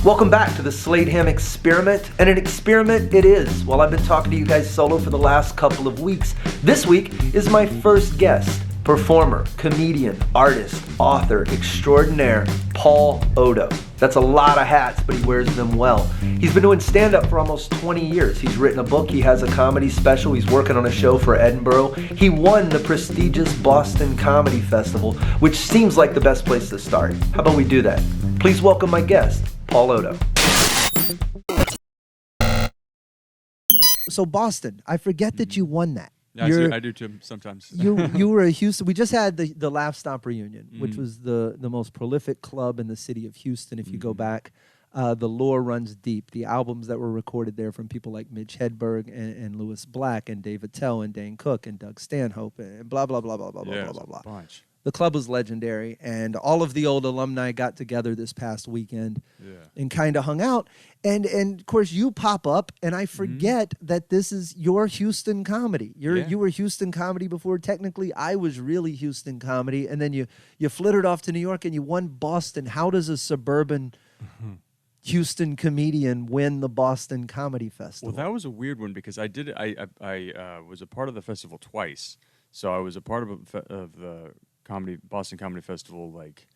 Welcome back to the Slade Ham Experiment, and an experiment it is. While I've been talking to you guys solo for the last couple of weeks, this week is my first guest, performer, comedian, artist, author extraordinaire, Paul Oddo. That's a lot of hats, but he wears them well. He's been doing stand-up for almost 20 years. He's written a book, he has a comedy special, he's working on a show for Edinburgh. He won the prestigious Boston Comedy Festival, which seems like the best place to start. How about we do that? Please welcome my guest, Paul Oddo. So Boston, I forget that you won that. Yeah, I do too sometimes. you were a Houston. We just had the Laugh Stomp reunion, which was the most prolific club in the city of Houston. If you go back, the lore runs deep. The albums that were recorded there from people like Mitch Hedberg and Lewis Black and Dave Attell and Dane Cook and Doug Stanhope and blah blah blah blah blah blah blah blah. Bunch. The club was legendary, and all of the old alumni got together this past weekend and kind of hung out. And of course, you pop up, and I forget that this is your Houston comedy. You were Houston comedy before. Technically, I was really Houston comedy, and then you flittered off to New York, and you won Boston. How does a suburban Houston comedian win the Boston Comedy Festival? Well, that was a weird one because I did it. I was a part of the festival twice, so I was a part of the Boston Comedy Festival, like,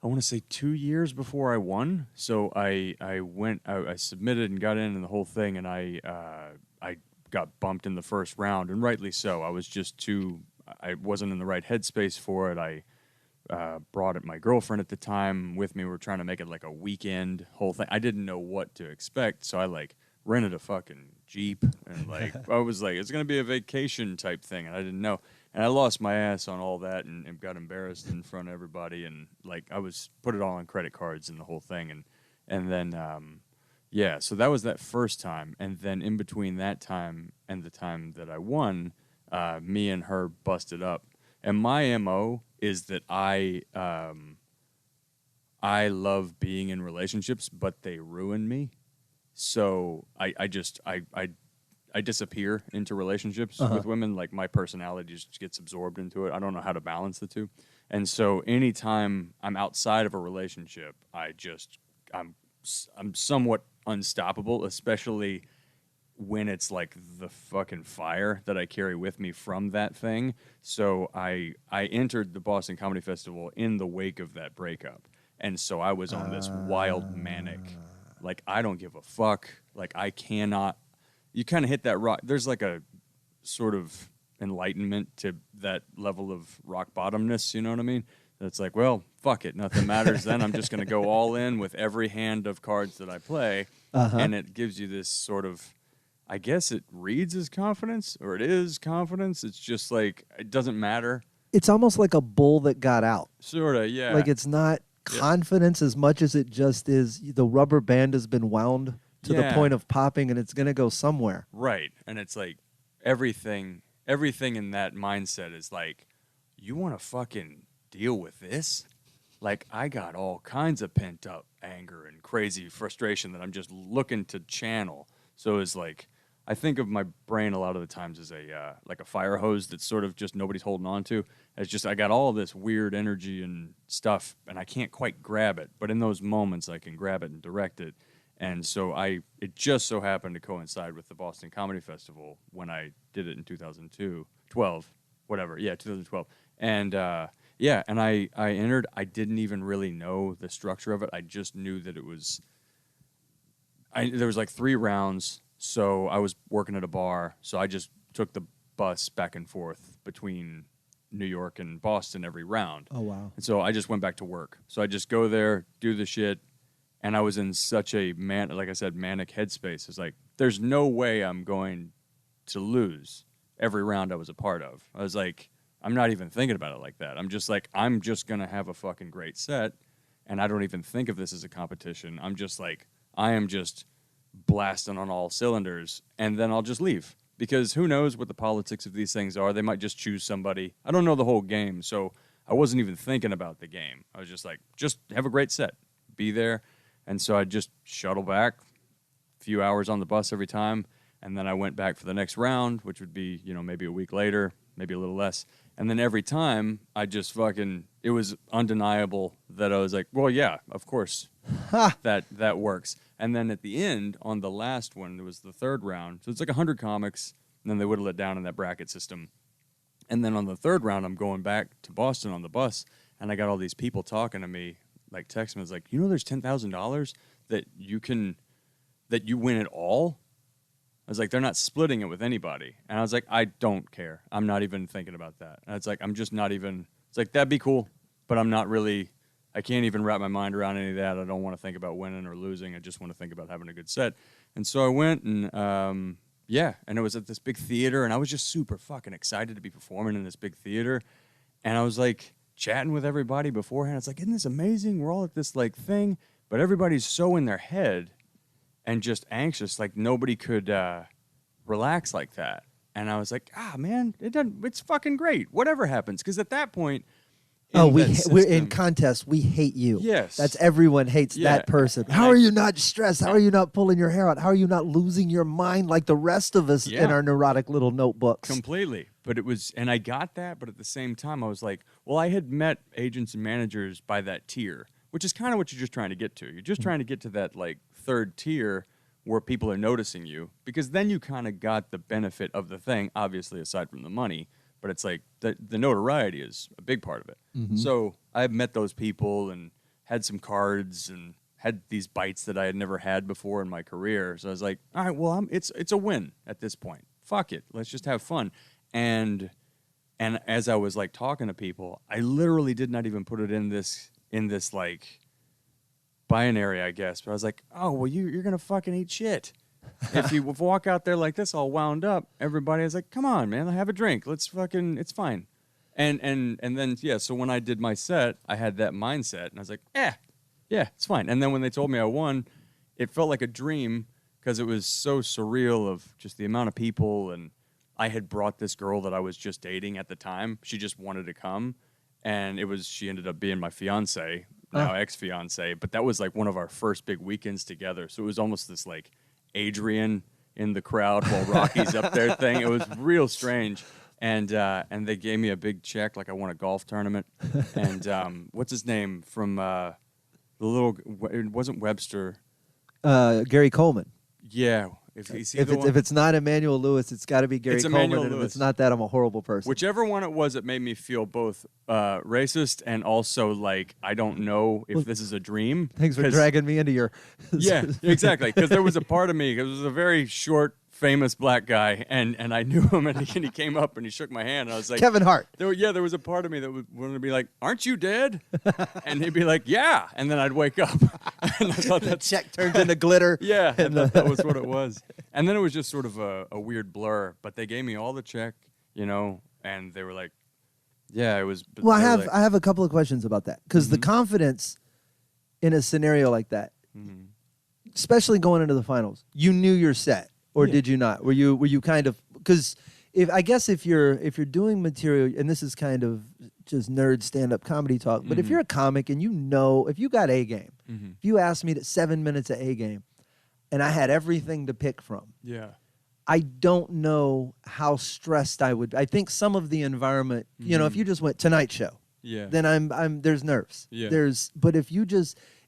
I want to say 2 years before I won. So I submitted and got in the whole thing, and I got bumped in the first round, and rightly so. I was just I wasn't in the right headspace for it. I brought my girlfriend at the time with me. We were trying to make it like a weekend whole thing. I didn't know what to expect, so I rented a fucking Jeep, and I was like, it's going to be a vacation type thing, and I didn't know. And I lost my ass on all that and got embarrassed in front of everybody. And, I was put it all on credit cards and the whole thing. And then, so that was that first time. And then in between that time and the time that I won, me and her busted up. And my MO is that I love being in relationships, but they ruin me. So I disappear into relationships with women. Like, my personality just gets absorbed into it. I don't know how to balance the two. And so anytime I'm outside of a relationship, I'm somewhat unstoppable, especially when it's like the fucking fire that I carry with me from that thing. So I entered the Boston Comedy Festival in the wake of that breakup. And so I was on this wild manic, I don't give a fuck. I cannot. You kind of hit that rock. There's like a sort of enlightenment to that level of rock bottomness, you know what I mean? That's like, well, fuck it, nothing matters then. I'm just going to go all in with every hand of cards that I play. And it gives you this sort of, I guess it reads as confidence, or it is confidence. It's just like, it doesn't matter. It's almost like a bull that got out. Sort of, yeah. Like, it's not confidence as much as it just is the rubber band has been wound to the point of popping, and it's going to go somewhere. Right. And it's like everything in that mindset is like, you want to fucking deal with this? Like, I got all kinds of pent up anger and crazy frustration that I'm just looking to channel. So it's like, I think of my brain a lot of the times as a fire hose that's sort of just nobody's holding on to. It's just, I got all this weird energy and stuff, and I can't quite grab it. But in those moments, I can grab it and direct it. And so it just so happened to coincide with the Boston Comedy Festival when I did it in 2012. And and I entered. I didn't even really know the structure of it. I just knew that it was, there was like 3 rounds, so I was working at a bar, so I just took the bus back and forth between New York and Boston every round. Oh, wow. And so I just went back to work. So I just go there, do the shit, and I was in such a like I said, manic headspace. It's like, there's no way I'm going to lose every round I was a part of. I was like, I'm not even thinking about it like that. I'm just like, I'm just going to have a fucking great set, and I don't even think of this as a competition. I'm just like, I am just blasting on all cylinders, and then I'll just leave. Because who knows what the politics of these things are. They might just choose somebody. I don't know the whole game, so I wasn't even thinking about the game. I was just like, just have a great set. Be there. And so I'd just shuttle back, a few hours on the bus every time, and then I went back for the next round, which would be, maybe a week later, maybe a little less. And then every time I just it was undeniable that I was like, well, yeah, of course that works. And then at the end, on the last one, it was the third round. So it's like 100 comics, and then they whittle it down in that bracket system. And then on the third round, I'm going back to Boston on the bus, and I got all these people talking to me, like text me, it's like, there's $10,000 that you win it all? I was like, they're not splitting it with anybody. And I was like, I don't care. I'm not even thinking about that. And it's like, I'm just not even, it's like, that'd be cool, but I'm not really, I can't even wrap my mind around any of that. I don't want to think about winning or losing. I just want to think about having a good set. And so I went and, and it was at this big theater, and I was just super fucking excited to be performing in this big theater. And I was like chatting with everybody beforehand. It's like, isn't this amazing? We're all at this like thing, but everybody's so in their head and just anxious, like nobody could relax like that. And I was like, man, it's fucking great. Whatever happens, because at that point, we're in contest. We hate you. Yes, that's everyone hates that person. How are you not stressed? How are you not pulling your hair out? How are you not losing your mind like the rest of us in our neurotic little notebooks? Completely. But it was, and I got that. But at the same time, I was like, well, I had met agents and managers by that tier, which is kind of what you're just trying to get to. You're just trying to get to that like third tier where people are noticing you, because then you kind of got the benefit of the thing, obviously aside from the money, but it's like the notoriety is a big part of it. Mm-hmm. So I've met those people and had some cards and had these bites that I had never had before in my career. So I was like, all right, well, it's a win at this point. Fuck it. Let's just have fun. And as I was like talking to people, I literally did not even put it in this like binary, I guess. But I was like, oh, well, you're going to fucking eat shit. If you walk out there like this all wound up, everybody is like, come on, man, have a drink. Let's fucking, it's fine. And then, so when I did my set, I had that mindset. And I was like, yeah, it's fine. And then when they told me I won, it felt like a dream because it was so surreal of just the amount of people. And I had brought this girl that I was just dating at the time. She just wanted to come. And she ended up being my fiance, now ex-fiance, but that was like one of our first big weekends together. So it was almost this like Adrian in the crowd while Rocky's up there thing. It was real strange. And they gave me a big check, like I won a golf tournament. And what's his name from the little? It wasn't Webster. Gary Coleman. Yeah. If it's not Emmanuel Lewis, it's got to be Gary Coleman. And if it's not that, I'm a horrible person. Whichever one it was, it made me feel both racist and also like I don't know if this is a dream. Thanks for dragging me into your. Yeah, exactly. Because there was a part of me. It was a very short, famous black guy, and I knew him, and he came up and he shook my hand, and I was like, Kevin Hart. There was a part of me that wanted to be like, aren't you dead? And he'd be like, yeah, and then I'd wake up, and I thought that check turned into glitter. Yeah, I thought that was what it was. And then it was just sort of a weird blur, but they gave me all the check, and they were like, yeah, it was. Well, I have a couple of questions about that, because the confidence in a scenario like that, especially going into the finals, you knew your set. Or did you not? Were you kind of, because if you're doing material, and this is kind of just nerd stand-up comedy talk, but if you're a comic and if you got A game, if you asked me 7 minutes of A game, and I had everything to pick from, I don't know how stressed I would. I think some of the environment, if you just went Tonight Show, then I'm there's nerves. But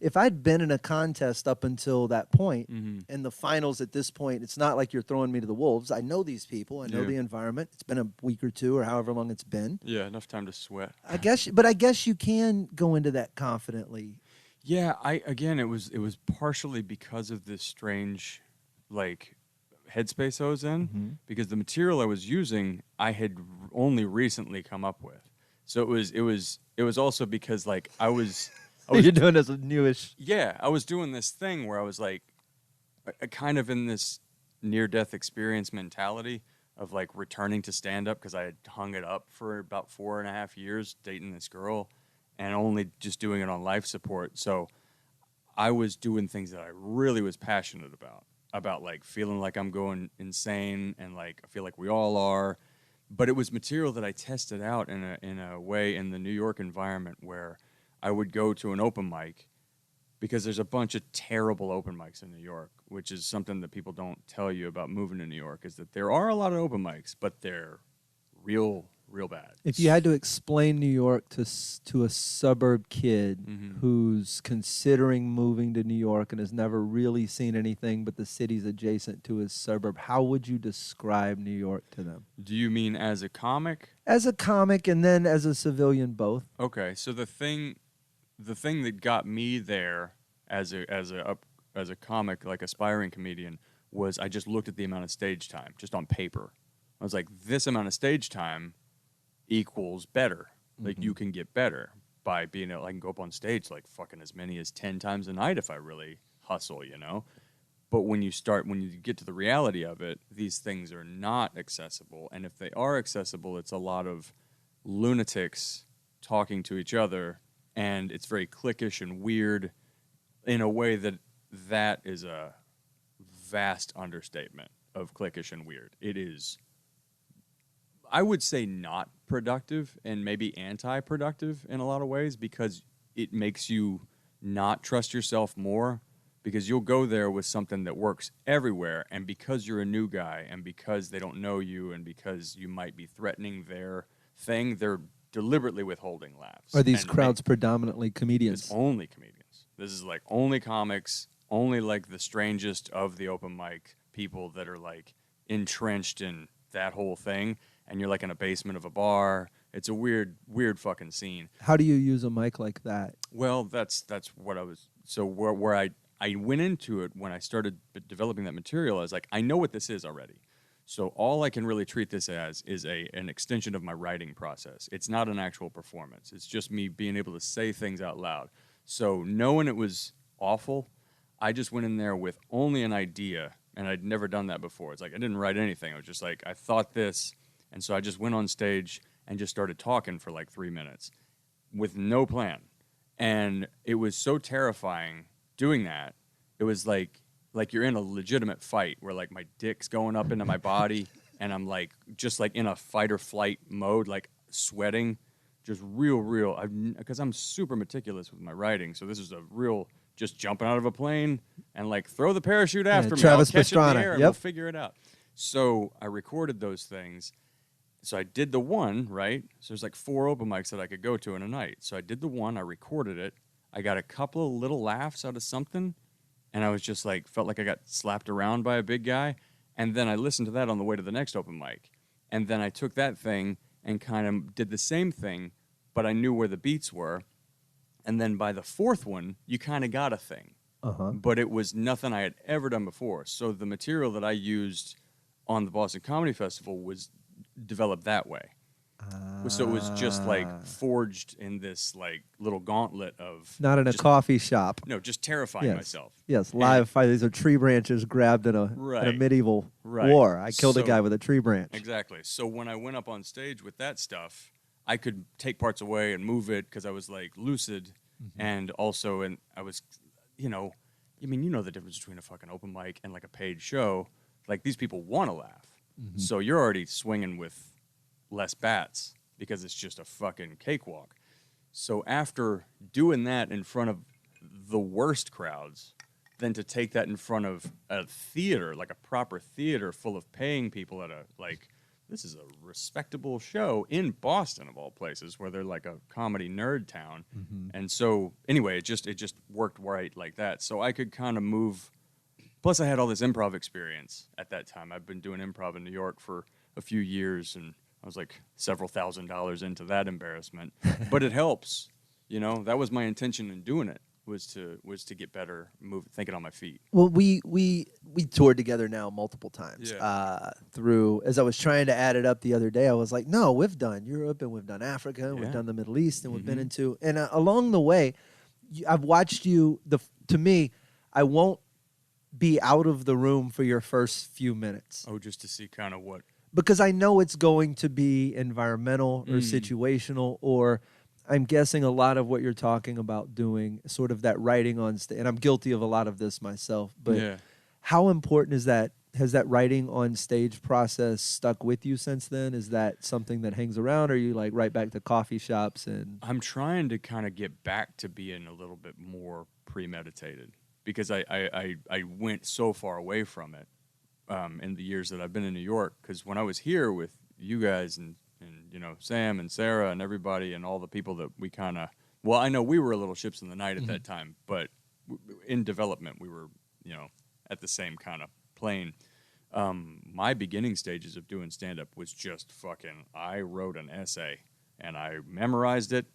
if I'd been in a contest up until that point, and the finals at this point, it's not like you're throwing me to the wolves. I know these people. I know the environment. It's been a week or two or however long it's been. Yeah, enough time to sweat. I guess you can go into that confidently. Yeah, it was partially because of this strange, like, headspace I was in, because the material I was using, I had only recently come up with. So it was also because like I was You're doing this newish. Yeah, I was doing this thing where I was like, kind of in this near-death experience mentality of like returning to stand-up because I had hung it up for about 4.5 years dating this girl and only just doing it on life support. So I was doing things that I really was passionate about like feeling like I'm going insane and like I feel like we all are. But it was material that I tested out in a way in the New York environment where I would go to an open mic because there's a bunch of terrible open mics in New York, which is something that people don't tell you about moving to New York, is that there are a lot of open mics, but they're real real bad. If you had to explain New York to a suburb kid who's considering moving to New York and has never really seen anything but the cities adjacent to his suburb, how would you describe New York to them? Do you mean as a comic? As a comic and then as a civilian, both. Okay, so the thing that got me there as a comic, like aspiring comedian, was I just looked at the amount of stage time just on paper. I was like, this amount of stage time equals better. Like, you can get better by being able, I can go up on stage like fucking as many as 10 times a night if I really hustle, you know? But when you get to the reality of it, these things are not accessible. And if they are accessible, it's a lot of lunatics talking to each other, and it's very cliquish and weird in a way that is a vast understatement of cliquish and weird. It is, I would say, not productive and maybe anti-productive in a lot of ways, because it makes you not trust yourself more, because you'll go there with something that works everywhere, and because you're a new guy and because they don't know you and because you might be threatening their thing, they're deliberately withholding laughs. Are these crowds predominantly comedians? It's only comedians. This is like only comics, only like the strangest of the open mic people that are like entrenched in that whole thing, and you're like in a basement of a bar. It's a weird fucking scene. How do you use a mic like that? Well, that's what I was. So where I went into it when I started developing that material, I was like, I know what this is already. So all I can really treat this as is an extension of my writing process. It's not an actual performance. It's just me being able to say things out loud. So knowing it was awful, I just went in there with only an idea, and I'd never done that before. It's like I didn't write anything. I was just like, I thought this, and so I just went on stage and just started talking for like 3 minutes with no plan. And it was so terrifying doing that. It was like you're in a legitimate fight where like my dick's going up into my body and I'm like just like in a fight or flight mode, like sweating, just real, because I'm super meticulous with my writing. So this is a real just jumping out of a plane and like throw the parachute after me. Travis I'll catch it in the Pastrana. air and we'll figure it out. So I recorded those things. So I did the one, right? So there's like 4 open mics that I could go to in a night. So I did the one, I recorded it. I got a couple of little laughs out of something, and I was just like, felt like I got slapped around by a big guy. And then I listened to that on the way to the next open mic. And then I took that thing and kind of did the same thing, but I knew where the beats were. And then by the 4th one, you kind of got a thing. But it was nothing I had ever done before. So the material that I used on the Boston Comedy Festival was developed that way. So it was just like forged in this like little gauntlet of... Not in a coffee shop. No, just terrifying myself. Yes, live fight. These are tree branches grabbed in a medieval war. I killed a guy with a tree branch. Exactly. So when I went up on stage with that stuff, I could take parts away and move it because I was like lucid, and also, and I was, you know the difference between a fucking open mic and like a paid show. Like these people want to laugh, so you're already swinging with less bats because it's just a fucking cakewalk. So after doing that in front of the worst crowds, then to take that in front of a theater, like a proper theater full of paying people at this is a respectable show in Boston of all places, where they're like a comedy nerd town. And so anyway, it just worked right like that. So I could kind of move. Plus I had all this improv experience at that time. I've been doing improv in New York for a few years, and I was like several $1,000s into that embarrassment, but it helps. You know, that was my intention in doing it, was to get better, thinking on my feet. Well, we toured together now multiple times. Through, as I was trying to add it up the other day, I was like, no, we've done Europe and we've done Africa and we've done the Middle East and we've been into, and along the way, I've watched you. To me, I won't be out of the room for your first few minutes. Oh, just to see kind of what. Because I know it's going to be environmental or situational, or I'm guessing a lot of what you're talking about doing, sort of that writing on stage, and I'm guilty of a lot of this myself, but how important is that? Has that writing on stage process stuck with you since then? Is that something that hangs around, or are you like right back to coffee shops? And I'm trying to kind of get back to being a little bit more premeditated, because I went so far away from it. In the years that I've been in New York, because when I was here with you guys and Sam and Sarah and everybody and all the people that we kind of, well, I know we were a little ships in the night at that time, but in development, we were, at the same kind of plane. My beginning stages of doing stand-up was just I wrote an essay and I memorized it,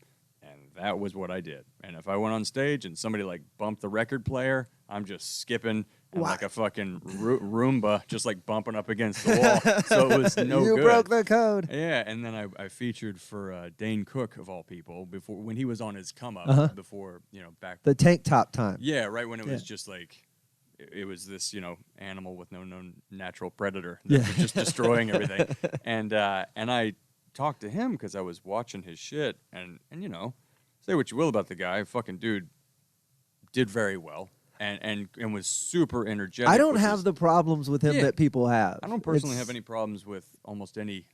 and that was what I did. And if I went on stage and somebody like bumped the record player, I'm just skipping and like a fucking Roomba, just like bumping up against the wall. So it was no you good. You broke the code. Yeah, and then I featured for Dane Cook, of all people, when he was on his come-up, before, back... The tank top time. Yeah, right when it was just like... It was this, animal with no known natural predator that was just destroying everything. And I talked to him because I was watching his shit. And say what you will about the guy, fucking dude did very well and was super energetic. I don't have the problems with him that people have. I don't personally have any problems with almost any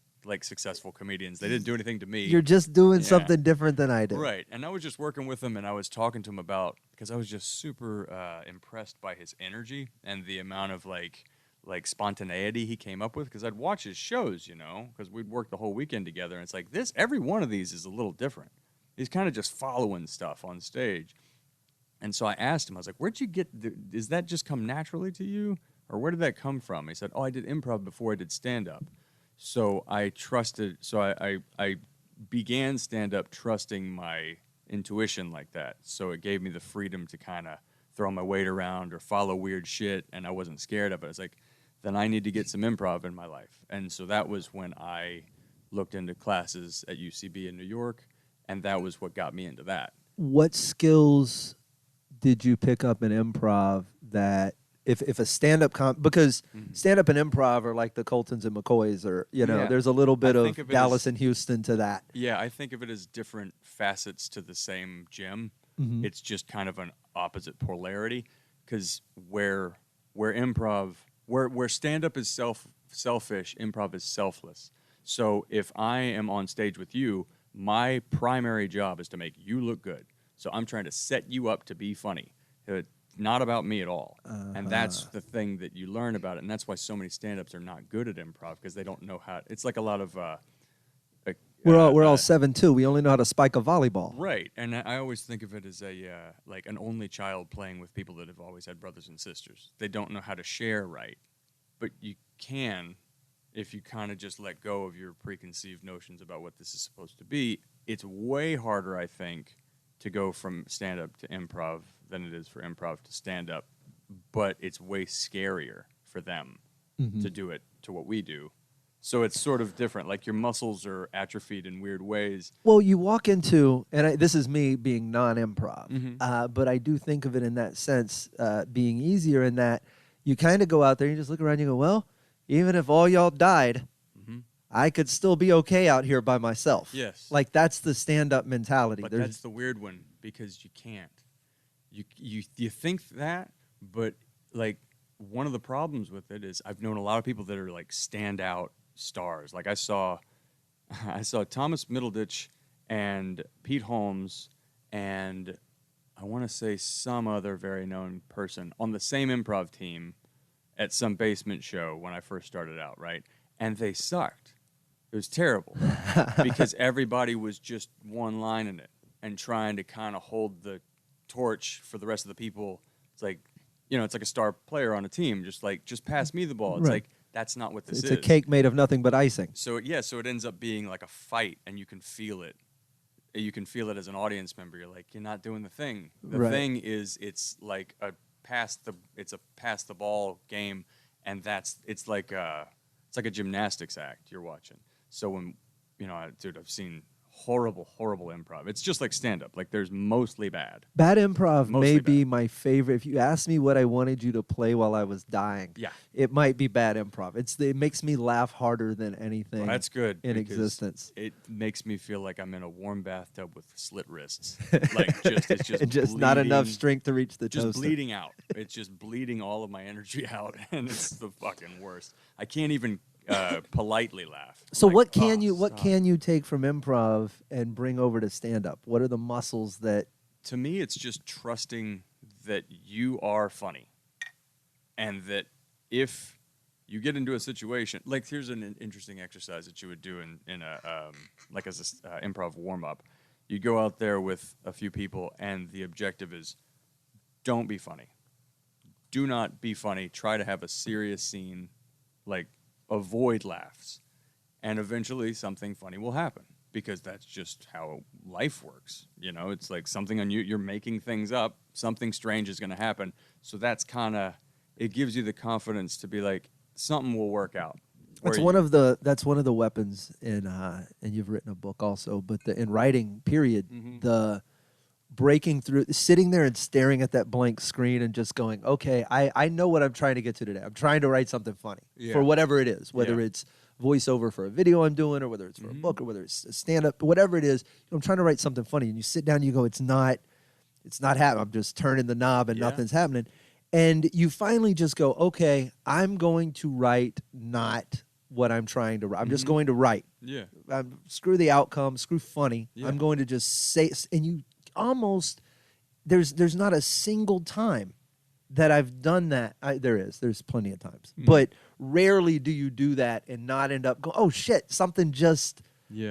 successful comedians. They didn't do anything to me. You're just doing something different than I do. Right. And I was just working with him, and I was talking to him about, because I was just super impressed by his energy and the amount of like spontaneity he came up with, because I'd watch his shows, because we'd work the whole weekend together, and it's like every one of these is a little different. He's kind of just following stuff on stage. And so I asked him, I was like, where'd you get, does that just come naturally to you? Or where did that come from? He said, I did improv before I did stand-up. So I began stand-up trusting my intuition like that. So it gave me the freedom to kind of throw my weight around or follow weird shit, and I wasn't scared of it. I was like, then I need to get some improv in my life. And so that was when I looked into classes at UCB in New York, and that was what got me into that. What skills did you pick up in improv that if a stand-up because stand-up and improv are like the Coltons and McCoys, or there's a little bit of Dallas and Houston to that. Yeah, I think of it as different facets to the same gem. It's just kind of an opposite polarity, because where stand-up is selfish, improv is selfless. So if I am on stage with you, my primary job is to make you look good. So I'm trying to set you up to be funny. Not about me at all. And that's the thing that you learn about it. And that's why so many stand-ups are not good at improv, because they don't know how. It's like a lot of... we're all 7'2". We only know how to spike a volleyball. Right. And I always think of it as an only child playing with people that have always had brothers and sisters. They don't know how to share right. But you can, if you kind of just let go of your preconceived notions about what this is supposed to be. It's way harder, I think, to go from stand-up to improv than it is for improv to stand-up, but it's way scarier for them to do it to what we do. So it's sort of different. Like, your muscles are atrophied in weird ways. Well, you walk into, and this is me being non-improv, but I do think of it in that sense, being easier in that you kind of go out there, you just look around, you go, well, even if all y'all died, I could still be okay out here by myself. Yes. Like, that's the stand-up mentality. But that's the weird one, because you can't. You think that, but, like, one of the problems with it is I've known a lot of people that are, like, standout stars. Like, I saw Thomas Middleditch and Pete Holmes and I want to say some other very known person on the same improv team at some basement show when I first started out, right? And they sucked. It was terrible because everybody was just one line in it and trying to kind of hold the torch for the rest of the people. It's like, it's like a star player on a team, just pass me the ball. It's like, that's not what this is. It's a cake made of nothing but icing. So it ends up being like a fight, and you can feel it. You can feel it as an audience member. You're like, you're not doing the thing. The thing is, it's like a pass the ball game, and it's like a gymnastics act you're watching. So when, dude, I've seen horrible improv. It's just like stand-up. Like, there's mostly bad. Bad improv may be my favorite. If you asked me what I wanted you to play while I was dying, it might be bad improv. It makes me laugh harder than anything. Well, that's good in existence. It makes me feel like I'm in a warm bathtub with slit wrists. Like, it's just and just bleeding, not enough strength to reach the toaster. Just bleeding out. It's just bleeding all of my energy out, and it's the fucking worst. I can't even politely laugh. So like, what can you take from improv and bring over to stand-up? What are the muscles that... To me, it's just trusting that you are funny, and that if you get into a situation like here's an interesting exercise that you would do in a like as a improv warm up. You go out there with a few people, and the objective is don't be funny. Do not be funny. Try to have a serious scene, like avoid laughs, and eventually something funny will happen because that's just how life works. You know, it's like something on you. You're making things up. Something strange is going to happen. So that's kind of it gives you the confidence to be like something will work out. That's one of the weapons in and you've written a book also, but in writing period, the breaking through, sitting there and staring at that blank screen and just going, okay, I know what I'm trying to get to today. I'm trying to write something funny for whatever it is, whether it's voiceover for a video I'm doing or whether it's for a book or whether it's a stand-up, whatever it is. I'm trying to write something funny, and you sit down and you go, it's not happening. I'm just turning the knob and nothing's happening. And you finally just go, okay, I'm going to write not what I'm trying to write. I'm just going to write. Yeah. Screw the outcome, screw funny. Yeah. I'm going to just say, and you almost, there's not a single time that I've done that. There's plenty of times, but rarely do you do that and not end up going, oh shit, something just,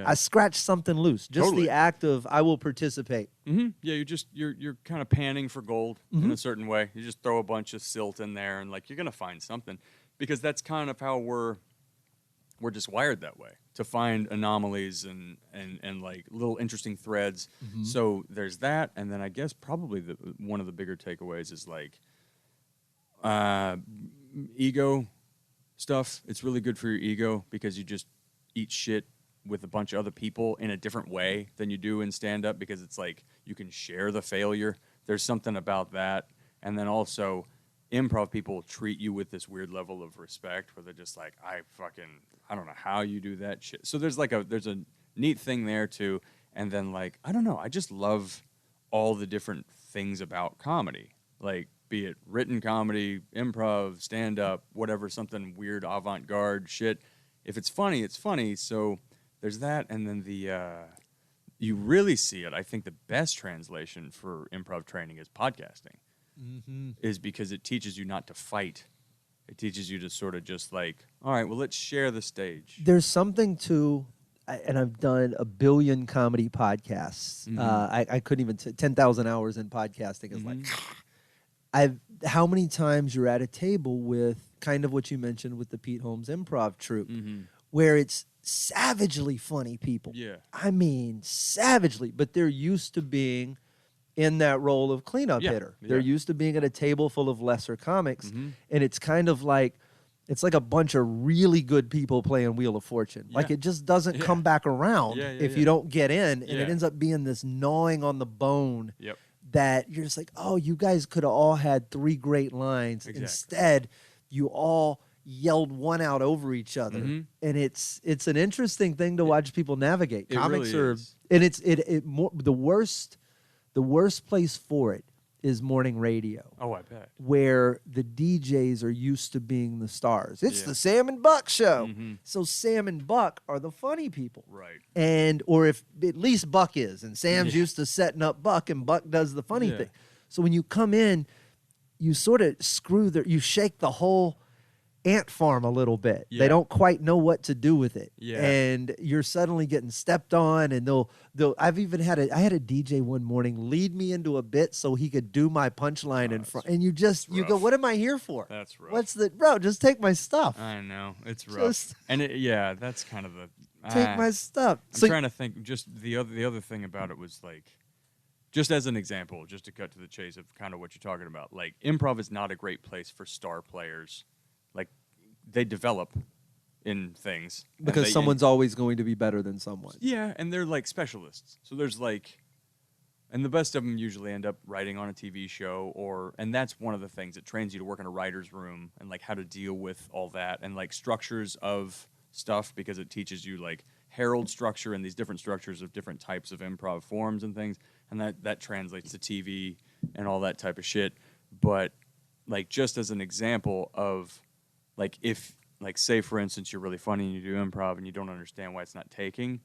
I scratched something loose. Just the act of, I will participate. Yeah, you're kind of panning for gold in a certain way. You just throw a bunch of silt in there and like, you're going to find something because that's kind of how we're just wired that way, to find anomalies and like little interesting threads. So there's that, and then I guess probably one of the bigger takeaways is like ego stuff. It's really good for your ego because you just eat shit with a bunch of other people in a different way than you do in stand-up because it's like you can share the failure. There's something about that. And then also improv people treat you with this weird level of respect where they're just like, I don't know how you do that shit. So there's a neat thing there too. And then like, I don't know, I just love all the different things about comedy. Like, be it written comedy, improv, stand-up, whatever, something weird, avant-garde shit. If it's funny, it's funny. So there's that. And then you really see it. I think the best translation for improv training is podcasting. Is because it teaches you not to fight. It teaches you to sort of just like, all right, well, let's share the stage. There's something to, and I've done a billion comedy podcasts. I couldn't even, 10,000 hours in podcasting is like, how many times you're at a table with kind of what you mentioned with the Pete Holmes improv troupe, where it's savagely funny people. Yeah. I mean, savagely, but they're used to being in that role of cleanup hitter. They're used to being at a table full of lesser comics, and it's kind of like, it's like a bunch of really good people playing Wheel of Fortune. Like, it just doesn't come back around if you don't get in, and it ends up being this gnawing on the bone that you're just like, oh, you guys could have all had 3 great lines. Instead, you all yelled one out over each other, and it's an interesting thing to watch people navigate. Comics really are, is. and it's the worst place for it is morning radio. Oh, I bet. Where the DJs are used to being the stars. It's the Sam and Buck show. So Sam and Buck are the funny people. Right. Or if at least Buck is, and Sam's used to setting up Buck, and Buck does the funny thing. So when you come in, you sort of you shake the whole ant farm a little bit. They don't quite know what to do with it. And you're suddenly getting stepped on, and I had a DJ one morning lead me into a bit so he could do my punchline in front. And you go, what am I here for? That's rough. Bro, just take my stuff. I know. It's rough. And that's kind of the take my stuff. I'm trying to think, just the other thing about it was like, just as an example, just to cut to the chase of kind of what you're talking about, like improv is not a great place for star players. Like, they develop in things. Because someone's always going to be better than someone. Yeah, and they're like specialists. So there's like, and the best of them usually end up writing on a TV show, and that's one of the things. It trains you to work in a writer's room and like how to deal with all that and like structures of stuff, because it teaches you like Herald structure and these different structures of different types of improv forms and things. And that translates to TV and all that type of shit. But like, just as an example of, like, if, like, say, for instance, you're really funny and you do improv and you don't understand why it's not taking,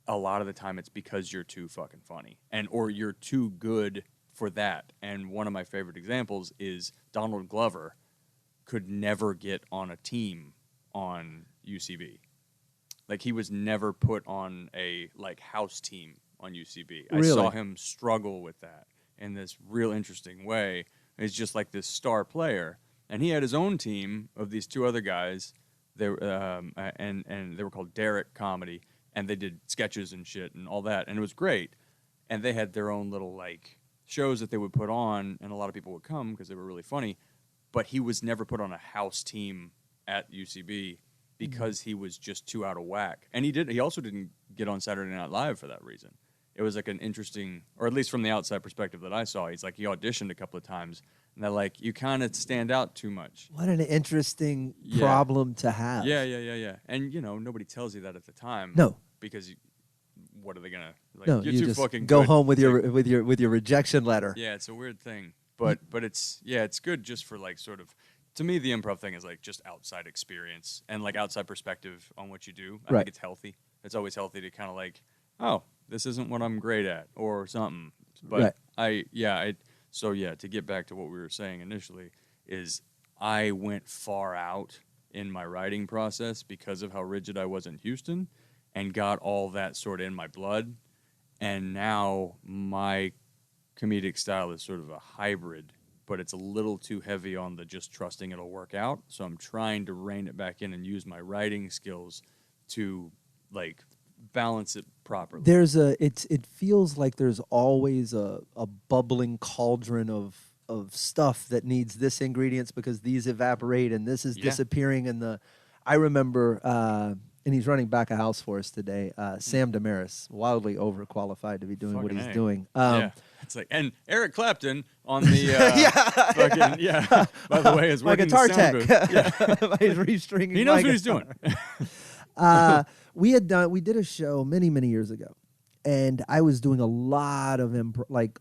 a lot of the time it's because you're too fucking funny or you're too good for that. And one of my favorite examples is Donald Glover could never get on a team on UCB. Like, he was never put on a, like, house team on UCB. Really? I saw him struggle with that in this real interesting way. He's just like this star player. And he had his own team of these two other guys. They and they were called Derek Comedy. And they did sketches and shit and all that. And it was great. And they had their own little, like, shows that they would put on. And a lot of people would come because they were really funny. But he was never put on a house team at UCB because he was just too out of whack. And he also didn't get on Saturday Night Live for that reason. It was like an interesting, or at least from the outside perspective that I saw, he's like, he auditioned a couple of times, and they're like, you kind of stand out too much. What an interesting problem to have. Yeah. And, you know, nobody tells you that at the time. No. Because what are they going to, like, No, you're you too just fucking go good. home with Like, your rejection letter. yeah, it's a weird thing. But it's good just for, like, sort of, to me, the improv thing is, like, just outside experience and, like, outside perspective on what you do. I think it's healthy. It's always healthy to kind of, like, oh, this isn't what I'm great at or something. But so to get back to what we were saying initially is I went far out in my writing process because of how rigid I was in Houston and got all that sort of in my blood. And now my comedic style is sort of a hybrid, but it's a little too heavy on the just trusting it'll work out. So I'm trying to rein it back in and use my writing skills to, like, balance it properly. It feels like there's always a bubbling cauldron of stuff that needs this ingredients because these evaporate and this is disappearing. And I remember, and he's running back a house for us today, Sam Damaris, wildly overqualified to be doing what he's doing. It's like, and Eric Clapton on the by the way, is my working guitar the sound tech. booth. He's restringing. He knows my what he's guitar. doing. We did a show many years ago, and I was doing a lot of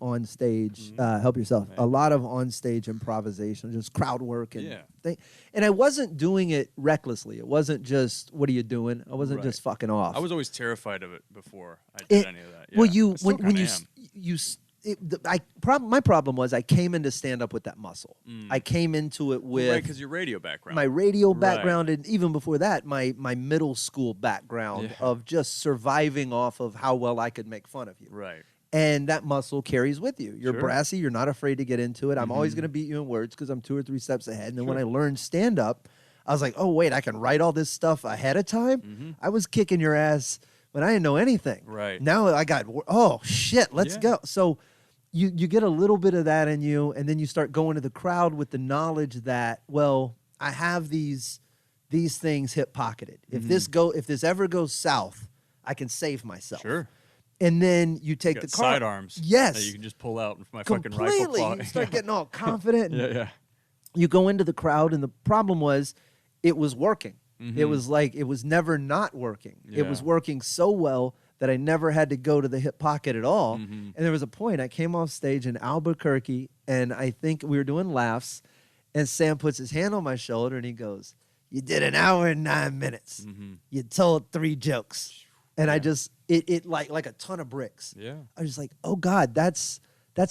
on stage. Help yourself. A lot of on stage improvisation, just crowd work and and I wasn't doing it recklessly. It wasn't just what are you doing. I wasn't just fucking off. I was always terrified of it before I did any of that. Yeah. Well, my problem was I came into stand up with that muscle. I came into it with because your radio background, my radio background, and even before that, my middle school background of just surviving off of how well I could make fun of you. Right. And that muscle carries with you. You're brassy. You're not afraid to get into it. I'm always going to beat you in words because I'm 2 or 3 steps ahead. And then when I learned stand up, I was like, oh wait, I can write all this stuff ahead of time. I was kicking your ass when I didn't know anything. Right. Now I got, oh shit, let's go. So you get a little bit of that in you, and then you start going to the crowd with the knowledge that, well, I have these things hip pocketed. If this ever goes south, I can save myself. Sure. And then you take the car. Sidearms. Yes. That you can just pull out with my Completely. fucking rifle claw. You start getting all confident. Yeah. You go into the crowd, and the problem was it was working. It was like it was never not working. Yeah. It was working so well that I never had to go to the hip pocket at all. And there was a point I came off stage in Albuquerque, and I think we were doing laughs, and Sam puts his hand on my shoulder, and he goes, "You did an hour and 9 minutes. You told 3 jokes." And I just, it like a ton of bricks. Yeah. I was just like, oh God, that's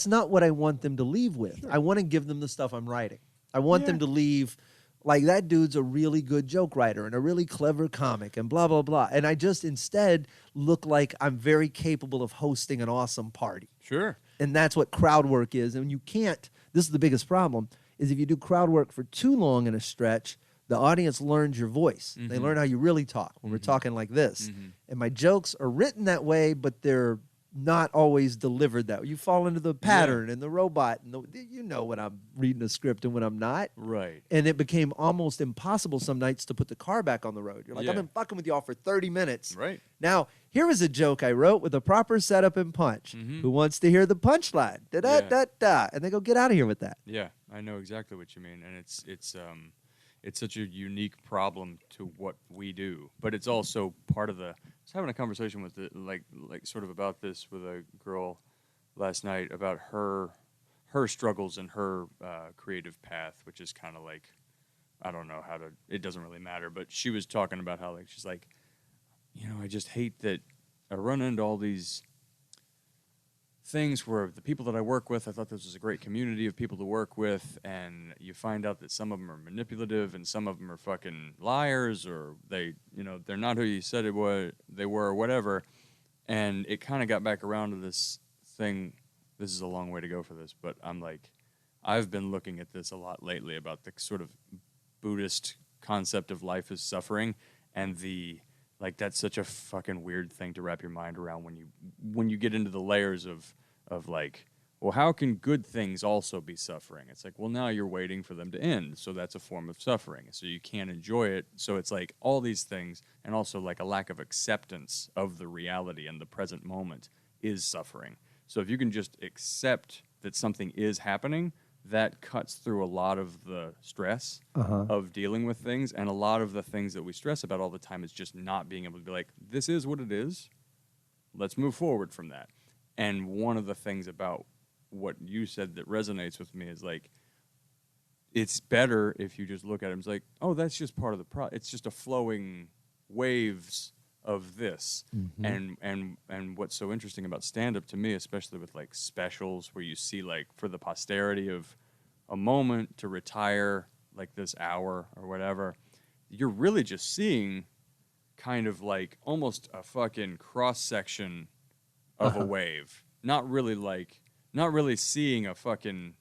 not what I want them to leave with. Sure. I want to give them the stuff I'm writing. I want them to leave like, that dude's a really good joke writer and a really clever comic and blah, blah, blah. And I just instead look like I'm very capable of hosting an awesome party. Sure. And that's what crowd work is. And you can't, this is the biggest problem, is if you do crowd work for too long in a stretch, the audience learns your voice. They learn how you really talk when we're talking like this. And my jokes are written that way, but they're not always delivered that way. You fall into the pattern and the robot. And you know when I'm reading a script and when I'm not. Right. And it became almost impossible some nights to put the car back on the road. You're like, I've been fucking with y'all for 30 minutes. Right. Now, here is a joke I wrote with a proper setup and punch. Who wants to hear the punchline? Da-da-da-da. And they go, get out of here with that. Yeah, I know exactly what you mean. And it's such a unique problem to what we do, but it's also part of the. I was having a conversation with like sort of about this with a girl last night about her struggles and her creative path, which is kind of like, I don't know how to. It doesn't really matter, but she was talking about how, like, she's like, I just hate that I run into all these things where the people that I work with, I thought this was a great community of people to work with, and you find out that some of them are manipulative and some of them are fucking liars, or they're not who you said they were, or whatever. And it kind of got back around to this thing. This is a long way to go for this, but I'm like, I've been looking at this a lot lately about the sort of Buddhist concept of life as suffering, and that's such a fucking weird thing to wrap your mind around when you get into the layers of like, well, how can good things also be suffering? It's like, well, now you're waiting for them to end, so that's a form of suffering. So you can't enjoy it. So it's like all these things, and also like a lack of acceptance of the reality and the present moment is suffering. So if you can just accept that something is happening, that cuts through a lot of the stress of dealing with things. And a lot of the things that we stress about all the time is just not being able to be like, this is what it is. Let's move forward from that. And one of the things about what you said that resonates with me is like, it's better if you just look at it and it's like, oh, that's just part of the it's just a flowing waves of this. And what's so interesting about stand-up to me, especially with like specials where you see like for the posterity of a moment to retire like this hour or whatever, you're really just seeing kind of like almost a fucking cross-section of a wave. Not really seeing a fucking,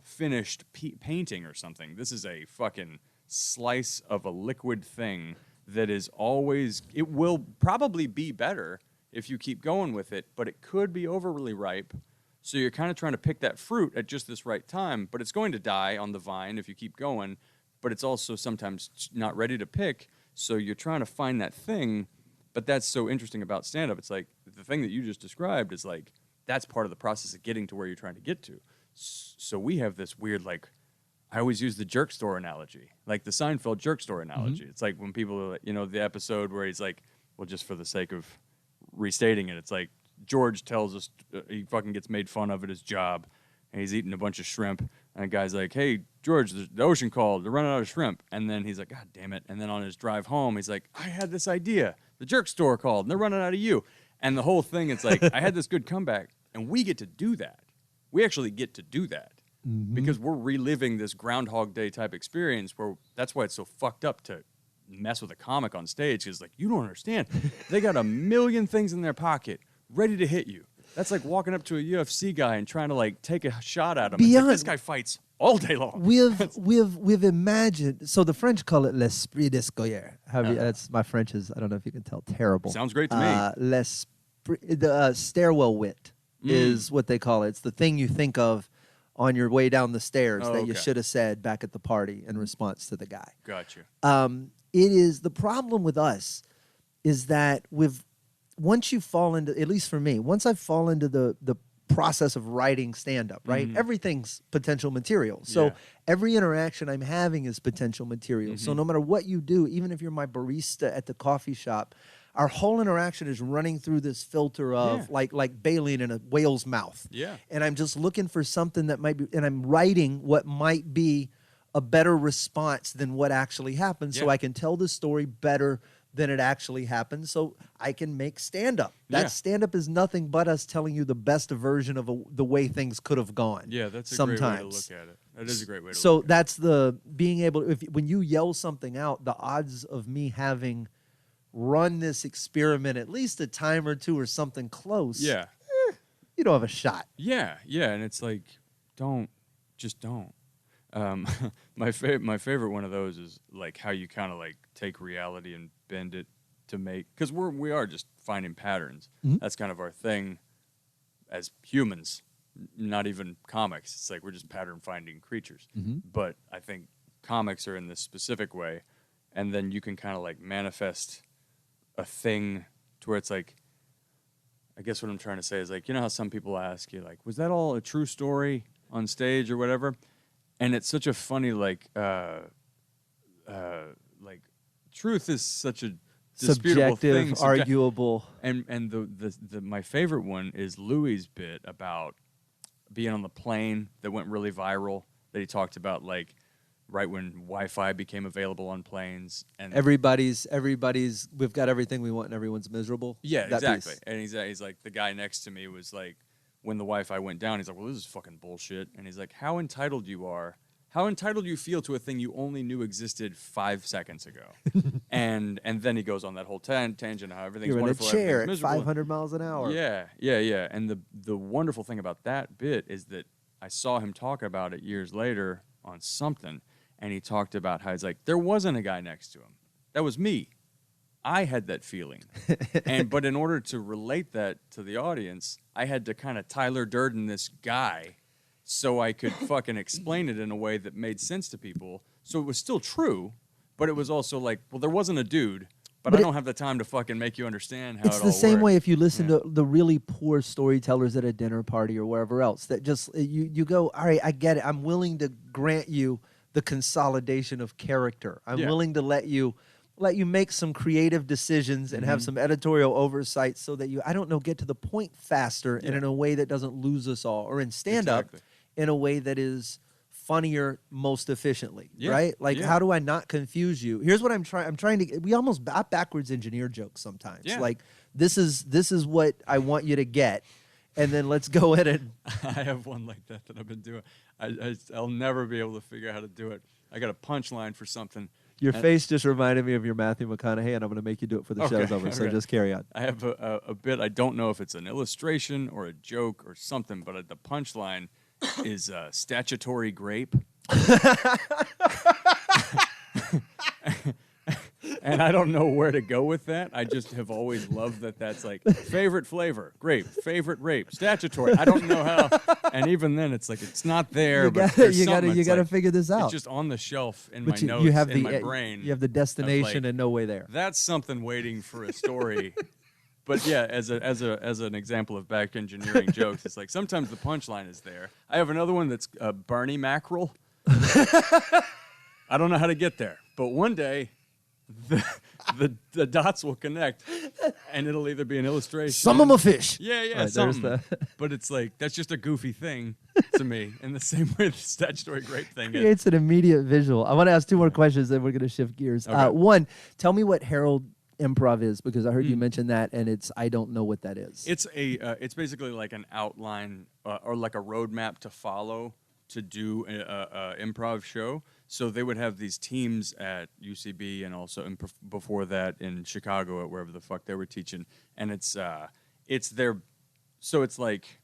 finished painting or something. This is a fucking slice of a liquid thing that is always, it will probably be better if you keep going with it, but it could be overly ripe. So you're kind of trying to pick that fruit at just this right time, but it's going to die on the vine if you keep going, but it's also sometimes not ready to pick. So you're trying to find that thing, but that's so interesting about stand-up. It's like the thing that you just described is like, that's part of the process of getting to where you're trying to get to. So we have this weird, like, I always use the jerk store analogy, like the Seinfeld jerk store analogy. It's like when people, the episode where he's like, well, just for the sake of restating it, it's like George tells us he fucking gets made fun of at his job, and he's eating a bunch of shrimp, and the guy's like, hey, George, the ocean called, they're running out of shrimp. And then he's like, God damn it. And then on his drive home, he's like, I had this idea. The jerk store called, and they're running out of you. And the whole thing, it's like, I had this good comeback, and we get to do that. We actually get to do that. Because we're reliving this Groundhog Day type experience where that's why it's so fucked up to mess with a comic on stage. Because, like, you don't understand. They got a million things in their pocket ready to hit you. That's like walking up to a UFC guy and trying to, like, take a shot at him. It's like, this guy fights all day long. We've imagined, so the French call it l'esprit d'escalier. That's my French is, I don't know if you can tell, terrible. Sounds great to me. The stairwell wit is what they call it. It's the thing you think of on your way down the stairs that you should have said back at the party in response to the guy. Got you. It is the problem with us is that once you fall into, at least for me, once I fall into the process of writing stand-up, right? Everything's potential material. So every interaction I'm having is potential material. So no matter what you do, even if you're my barista at the coffee shop, our whole interaction is running through this filter of like baleen in a whale's mouth. Yeah. And I'm just looking for something that might be, and I'm writing what might be a better response than what actually happened, so I can tell the story better than it actually happened, so I can make stand-up. That stand-up is nothing but us telling you the best version of the way things could have gone. Yeah, that's a great way to look at it. That is a great way to look at it. So that's the being able, when you yell something out, the odds of me having run this experiment at least a time or two or something close, you don't have a shot. Yeah, and it's like, just don't. My favorite one of those is like how you kind of like take reality and bend it to make, because we are just finding patterns. That's kind of our thing as humans, not even comics. It's like we're just pattern finding creatures. But I think comics are in this specific way, and then you can kind of like manifest a thing to where it's like, I guess what I'm trying to say is like, you know how some people ask you like, was that all a true story on stage or whatever? And it's such a funny like truth is such a disputable subjective, thing, arguable. And the my favorite one is Louis' bit about being on the plane that went really viral, that he talked about like right when Wi-Fi became available on planes, and everybody's we've got everything we want and everyone's miserable. Yeah, that exactly. piece. And he's like, the guy next to me was like, when the Wi-Fi went down, he's like, well, this is fucking bullshit. And he's like, how entitled you feel to a thing you only knew existed 5 seconds ago. and then he goes on that whole tangent of how everything's wonderful. You're in a chair everything's at miserable. 500 miles an hour. Yeah. And the wonderful thing about that bit is that I saw him talk about it years later on something, and he talked about how he's like, there wasn't a guy next to him. That was me. I had that feeling. But in order to relate that to the audience, I had to kind of Tyler Durden this guy so I could fucking explain it in a way that made sense to people. So it was still true, but it was also like, well, there wasn't a dude, but I don't have the time to fucking make you understand how it all works. It's the same way if you listen to the really poor storytellers at a dinner party or wherever else, that just, you go, all right, I get it. I'm willing to grant you the consolidation of character. I'm willing to let you make some creative decisions and have some editorial oversight so that I don't know, get to the point faster and in a way that doesn't lose us all, or in stand-up in a way that is funnier most efficiently, right? Like, how do I not confuse you? Here's what I'm trying to, we almost backwards engineer jokes sometimes. Yeah. Like, this is what I want you to get, and then let's go ahead and... I have one like that I've been doing. I'll never be able to figure out how to do it. I got a punchline for something. Your face just reminded me of your Matthew McConaughey, and I'm going to make you do it for the show's over, so just carry on. I have a bit, I don't know if it's an illustration or a joke or something, but the punchline is statutory grape. And I don't know where to go with that. I just have always loved that that's like favorite flavor, grape, favorite rape, statutory. I don't know how. And even then, it's like, it's not there. You got to figure this out. It's just on the shelf in my notes, in my brain. You have the destination and no way there. That's something waiting for a story. But yeah, as an example of back engineering jokes, it's like sometimes the punchline is there. I have another one that's Barney mackerel. I don't know how to get there, but one day the dots will connect, and it'll either be an illustration. Some of them a fish. Yeah, right, something. But it's like, that's just a goofy thing to me, in the same way the statutory grape thing is. It's an immediate visual. I want to ask two more questions, then we're going to shift gears. Okay. One, tell me what Herald Improv is, because I heard you mention that, and I don't know what that is. It's basically like an outline or like a roadmap to follow to do a improv show. So they would have these teams at UCB and also before that in Chicago at wherever the fuck they were teaching. And it's like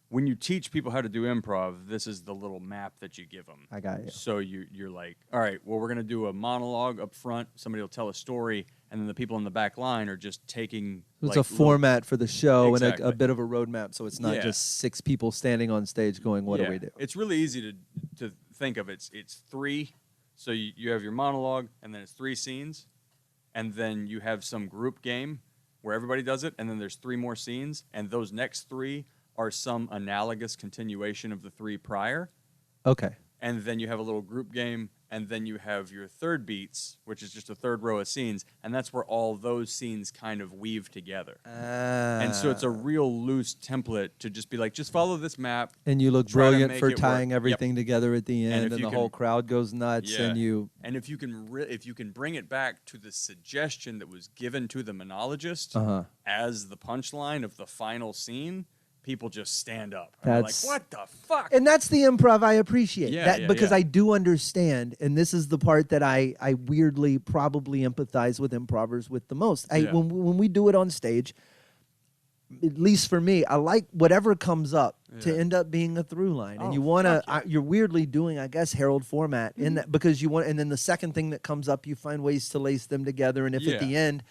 when you teach people how to do improv, this is the little map that you give them. I got you. So you're like, all right, well, we're going to do a monologue up front. Somebody will tell a story, and then the people in the back line are just taking... It's a format for the show and Exactly. a bit of a roadmap, so it's not just 6 people standing on stage going, what do we do? It's really easy to think of. It's 3, so you have your monologue, and then it's 3 scenes, and then you have some group game where everybody does it, and then there's 3 more scenes, and those next 3 are some analogous continuation of the 3 prior. Okay. And then you have a little group game, and then you have your third beats, which is just a third row of scenes, and that's where all those scenes kind of weave together. And so it's a real loose template to just be like, just follow this map. And you look brilliant for tying everything together at the end, and the whole crowd goes nuts. Yeah. And if you can bring it back to the suggestion that was given to the monologist as the punchline of the final scene, people just stand up. And they're like, what the fuck? And that's the improv I appreciate. Because yeah. I do understand, and this is the part that I weirdly probably empathize with improvers with the most. When we do it on stage, at least for me, I like whatever comes up to end up being a through line. And you want to, you're weirdly doing, I guess, Herald format in that, because you want, and then the second thing that comes up, you find ways to lace them together. And if at the end,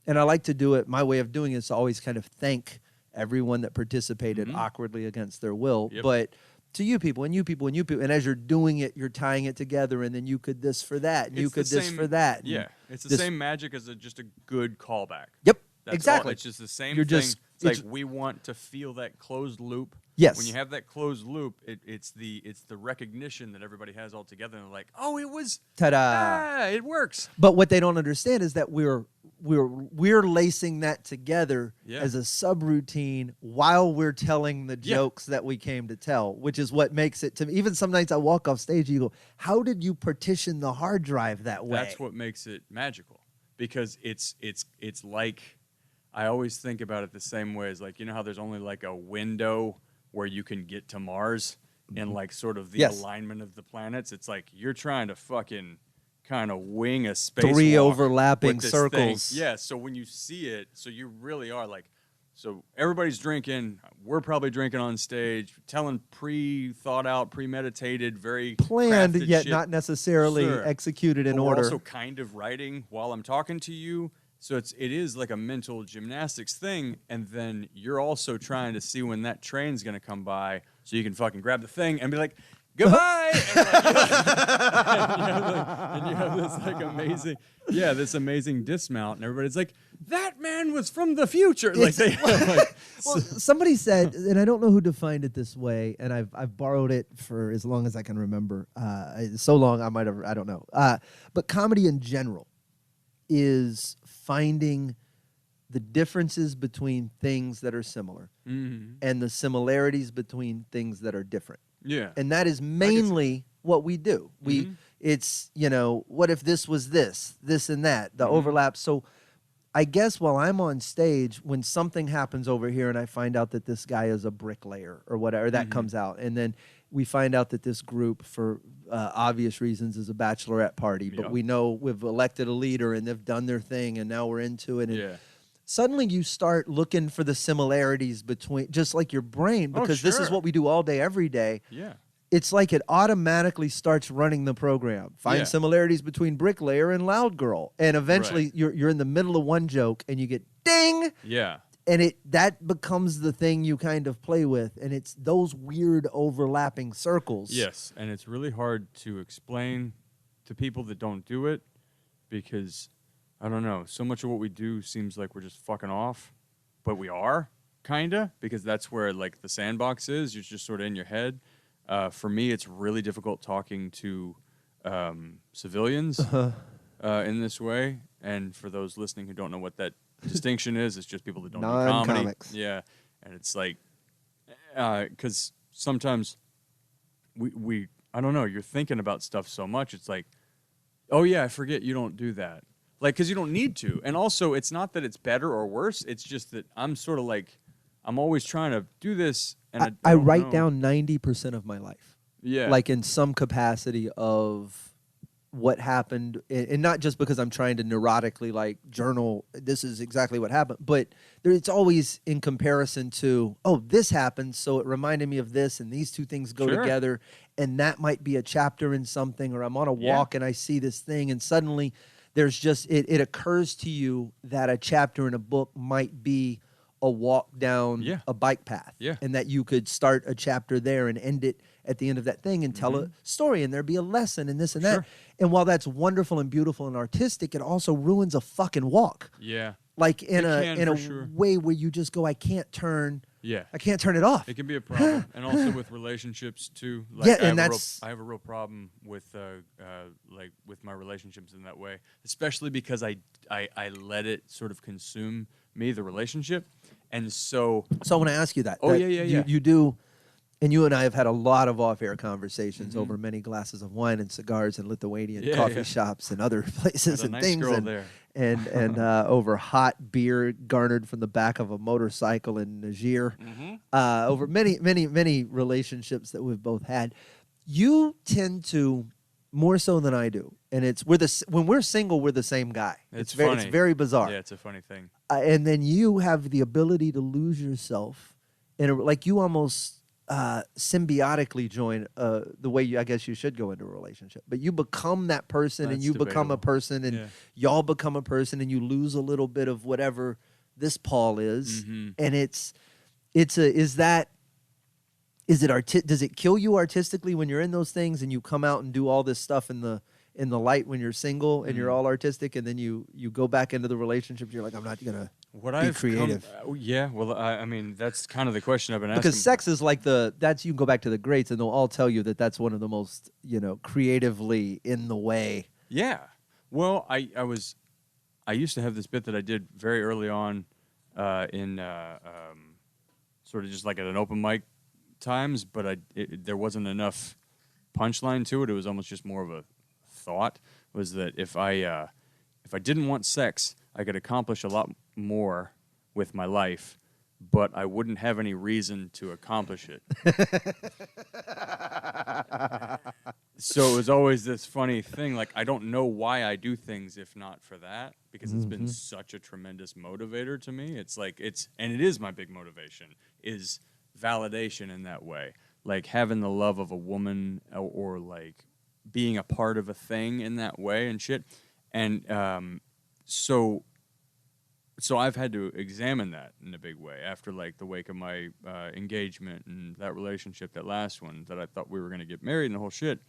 and I like to do it, my way of doing it is to always kind of thank everyone that participated awkwardly against their will. But to you people, and as you're doing it, you're tying it together, and then you could this for that, and you could this for that. Yeah, it's the same magic as just a good callback. Yep, That's exactly. All. It's just the same thing. It's like we want to feel that closed loop. Yes. When you have that closed loop, it's the recognition that everybody has all together, and they're like, oh, it was ta-da. It works. But what they don't understand is that we're lacing that together as a subroutine while we're telling the jokes that we came to tell, which is what makes it to me. Even some nights I walk off stage, you go, how did you partition the hard drive that way? That's what makes it magical, because it's like I always think about it the same way as like, you know how there's only like a window where you can get to Mars in like sort of the alignment of the planets. It's like you're trying to fucking kind of wing a spacewalk. 3 overlapping with this circles. thing. Yeah, so when you see it, so you really are like, so everybody's drinking. We're probably drinking on stage, telling pre-thought out, premeditated, very planned crafted yet shit. not necessarily executed in But order. We're also kind of writing while I'm talking to you. So it is like a mental gymnastics thing, and then you're also trying to see when that train's going to come by so you can fucking grab the thing and be like, goodbye! And you have this like amazing, this amazing dismount, and everybody's like, that man was from the future. Like they, well, somebody said, and I don't know who defined it this way, and I've borrowed it for as long as I can remember. So long I don't know. But comedy in general is finding the differences between things that are similar and the similarities between things that are different. Yeah. And that is mainly what we do. It's, what if this was this and that, the overlap. So I guess while I'm on stage, when something happens over here and I find out that this guy is a bricklayer or whatever, that comes out. And then we find out that this group, for obvious reasons, is a bachelorette party. But we know we've elected a leader and they've done their thing and now we're into it. And suddenly you start looking for the similarities between, just like your brain, because this is what we do all day, every day. Yeah. It's like it automatically starts running the program. Find similarities between bricklayer and loud girl. And eventually you're in the middle of one joke and you get ding. Yeah. And that becomes the thing you kind of play with. And it's those weird overlapping circles. Yes. And it's really hard to explain to people that don't do it because, I don't know, so much of what we do seems like we're just fucking off. But we are, kind of, because that's where like the sandbox is. You're just sort of in your head. For me, it's really difficult talking to civilians in this way. And for those listening who don't know what that distinction is, it's just people that don't do comedy. Non-comics. Yeah, and it's like, because sometimes we I don't know, you're thinking about stuff so much. It's like, oh yeah, I forget you don't do that. Like, because you don't need to. And also, it's not that it's better or worse. It's just that I'm sort of like, I'm always trying to do this. And I write down 90% of my life. Yeah. Like in some capacity of what happened. And not just because I'm trying to neurotically like journal, this is exactly what happened. But it's always in comparison to, oh, this happened. So it reminded me of this. And these two things go together. And that might be a chapter in something. Or I'm on a walk and I see this thing. And suddenly there's just, it occurs to you that a chapter in a book might be a walk down a bike path, and that you could start a chapter there and end it at the end of that thing and tell a story, and there'd be a lesson and this and that. And while that's wonderful and beautiful and artistic, it also ruins a fucking walk. Yeah, like in a way where you just go, I can't turn it off. It can be a problem, and also with relationships too. Like, and I have a real problem with like with my relationships in that way, especially because I let it sort of consume me, the relationship. And so I want to ask you that. You do, and you and I have had a lot of off-air conversations over many glasses of wine and cigars and Lithuanian coffee shops and other places and nice things. Girl there. And over hot beer garnered from the back of a motorcycle in Niger. Over many relationships that we've both had. You tend to, more so than I do, and when we're single, we're the same guy. It's very bizarre. Yeah, it's a funny thing. And then you have the ability to lose yourself like you almost symbiotically join the way I guess you should go into a relationship. But you become that person. That's and you become a debatable. person, and y'all become a person, and you lose a little bit of whatever this Paul is. And does it kill you artistically when you're in those things and you come out and do all this stuff in the light when you're single and you're all artistic, and then you go back into the relationship, you're like, I'm not gonna be creative. I mean, that's kind of the question I've been asking. Because sex is like you can go back to the greats and they'll all tell you that that's one of the most, creatively in the way. Yeah. Well, I used to have this bit that I did very early on in sort of just like at an open mic times, but there wasn't enough punchline to it. It was almost just more of a thought, was that if I didn't want sex, I could accomplish a lot more with my life, but I wouldn't have any reason to accomplish it. So it was always this funny thing. Like, I don't know why I do things if not for that, because it's been such a tremendous motivator to me. It's like, and it is my big motivation, is validation in that way. Like having the love of a woman or like being a part of a thing in that way and shit. And so I've had to examine that in a big way after like the wake of my engagement and that relationship, that last one that I thought we were going to get married and the whole shit.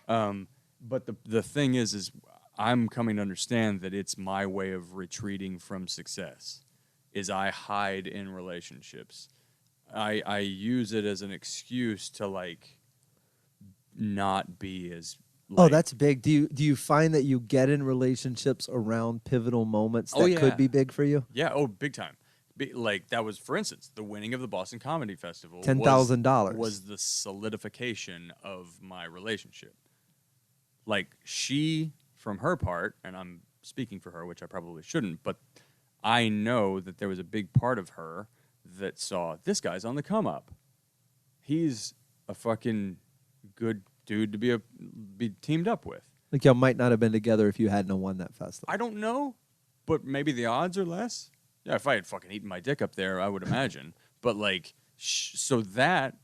But the thing is I'm coming to understand that it's my way of retreating from success, is I hide in relationships. I use it as an excuse to like not be as like, that's big. Do you find that you get in relationships around pivotal moments that could be big for you? Yeah, big time. Like that was, for instance, the winning of the Boston Comedy Festival. $10,000 was the solidification of my relationship. Like she, from her part, and I'm speaking for her, which I probably shouldn't, but I know that there was a big part of her that saw, this guy's on the come up. He's a fucking good dude to be teamed up with. Like y'all might not have been together if you hadn't won that festival. I don't know, but maybe the odds are less. Yeah, if I had fucking eaten my dick up there, I would imagine. But like, so that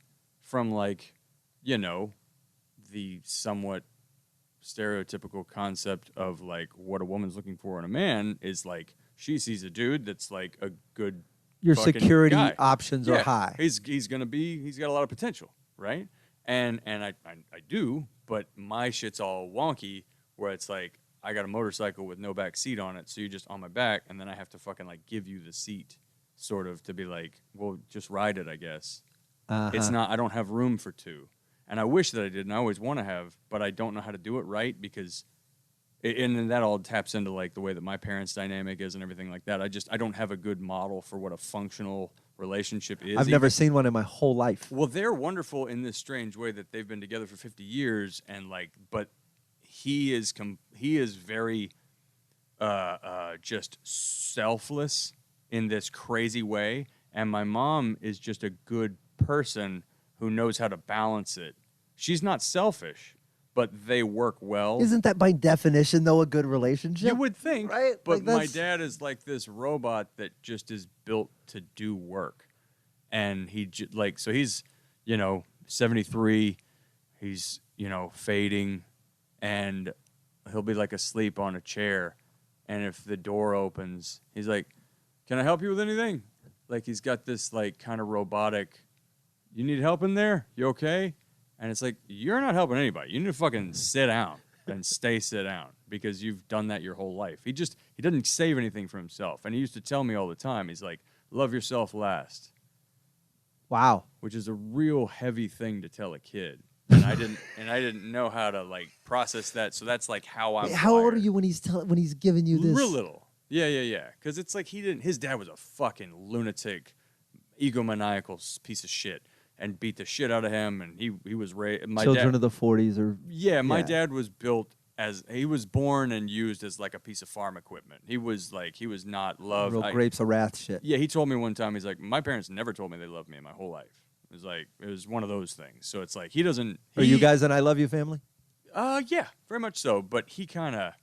from like, you know, the somewhat stereotypical concept of like what a woman's looking for in a man is like, she sees a dude that's like a good your security guy. Options are high. He's got a lot of potential, right? And I do, but my shit's all wonky where it's like I got a motorcycle with no back seat on it, so you're just on my back, and then I have to fucking like give you the seat, sort of, to be like, well, just ride it, I guess. It's not, I don't have room for two. And I wish that I did, and I always want to have, but I don't know how to do it right because and then that all taps into like the way that my parents' dynamic is and everything like that. I don't have a good model for what a functional relationship is. I've never seen one in my whole life. Well, they're wonderful in this strange way that they've been together for 50 years, and like, but he is very just selfless in this crazy way, and my mom is just a good person who knows how to balance it. She's not selfish, but they work well. Isn't that by definition, though, a good relationship? You would think, right? But like my dad is like this robot that just is built to do work. And so he's, 73, he's, fading, and he'll be like asleep on a chair. And if the door opens, he's like, can I help you with anything? Like he's got this like kind of robotic, you need help in there? You okay? And it's like, you're not helping anybody. You need to fucking sit down and sit down because you've done that your whole life. He doesn't save anything for himself. And he used to tell me all the time, he's like, love yourself last. Wow. Which is a real heavy thing to tell a kid. And I didn't know how to like process that. So that's like how I'm How old are you when he's giving you this? Real little. Yeah. Because it's like his dad was a fucking lunatic, egomaniacal piece of shit. And beat the shit out of him, and he was raised. Children of the 40s, or my dad was built he was born and used as like a piece of farm equipment. He was not loved. Real grapes of wrath shit. Yeah, he told me one time, he's like, my parents never told me they loved me in my whole life. It was one of those things. So it's like he doesn't. Are you guys an I love you family? Yeah, very much so. But he kind of,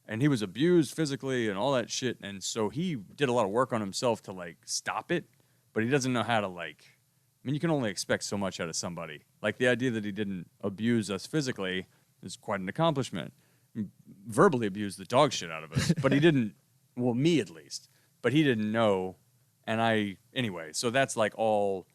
and he was abused physically and all that shit, and so he did a lot of work on himself to like stop it, but he doesn't know how to like. I mean, you can only expect so much out of somebody. Like, the idea that he didn't abuse us physically is quite an accomplishment. Verbally abused the dog shit out of us, but he didn't, well, me at least, but he didn't know. And anyway, so that's all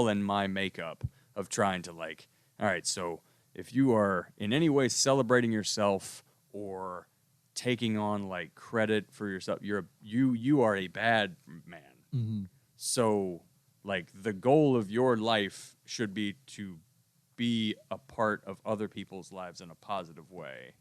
in my makeup of trying to like, all right, so if you are in any way celebrating yourself or taking on like credit for yourself, you are a bad man. Mm-hmm. So like the goal of your life should be to be a part of other people's lives in a positive way.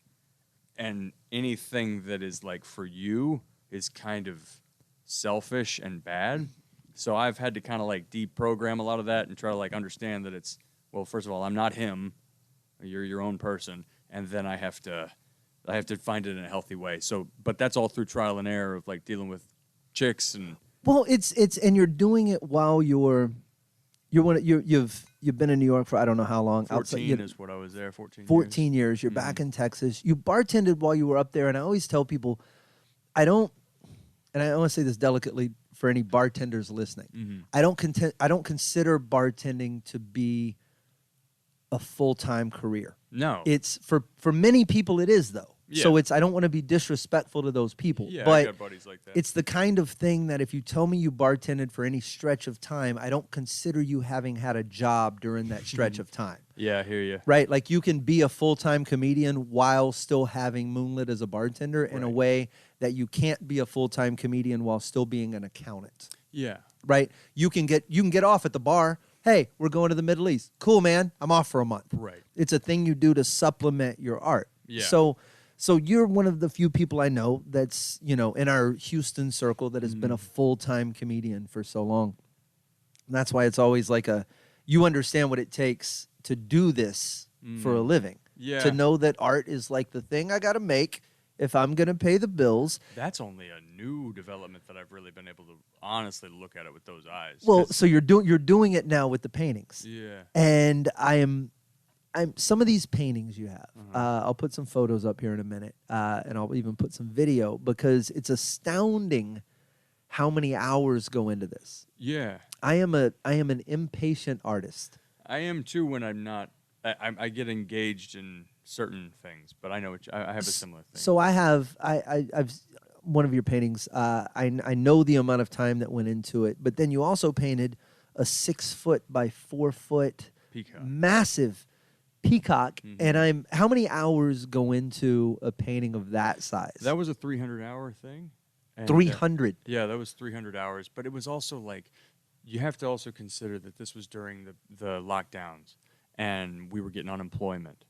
And anything that is like for you is kind of selfish and bad. So I've had to kind of like deprogram a lot of that and try to like understand that it's, well, first of all, I'm not him. You're your own person. And then I have to find it in a healthy way. So, but that's all through trial and error of like dealing with chicks and Well, it's and you're doing it while you've been in New York for I don't know how long. 14 is what I was there. 14 years. You're back in Texas. You bartended while you were up there, and I always tell people, I want to say this delicately for any bartenders listening. I don't consider bartending to be a full-time career. No, it's for many people it is though. Yeah. So I don't want to be disrespectful to those people. Yeah, but I got buddies like that. it's the kind of thing that if you tell me you bartended for any stretch of time, I don't consider you having had a job during that stretch of time. Yeah, I hear you. Right? Like you can be a full-time comedian while still having moonlit as a bartender in a way that you can't be a full-time comedian while still being an accountant. Yeah. Right? You can get off at the bar. Hey, we're going to the Middle East. Cool, man. I'm off for a month. Right. It's a thing you do to supplement your art. Yeah. So you're one of the few people I know that's, in our Houston circle that has been a full-time comedian for so long. And that's why it's always like you understand what it takes to do this for a living. Yeah. To know that art is like the thing I got to make if I'm going to pay the bills. That's only a new development that I've really been able to honestly look at it with those eyes. Well, so you're doing it now with the paintings. Yeah. And I'm some of these paintings you have. I'll put some photos up here in a minute, and I'll even put some video because it's astounding how many hours go into this. Yeah. I am an impatient artist. I am too when I'm not. I get engaged in certain things, but I know I have a similar thing. So I've one of your paintings. I know the amount of time that went into it, but then you also painted a 6 foot by 4 foot Peacock. massive peacock, and how many hours go into a painting of that size? That was a 300-hour thing. 300. Yeah, that was 300 hours. But it was also like, you have to also consider that this was during the lockdowns, and we were getting unemployment,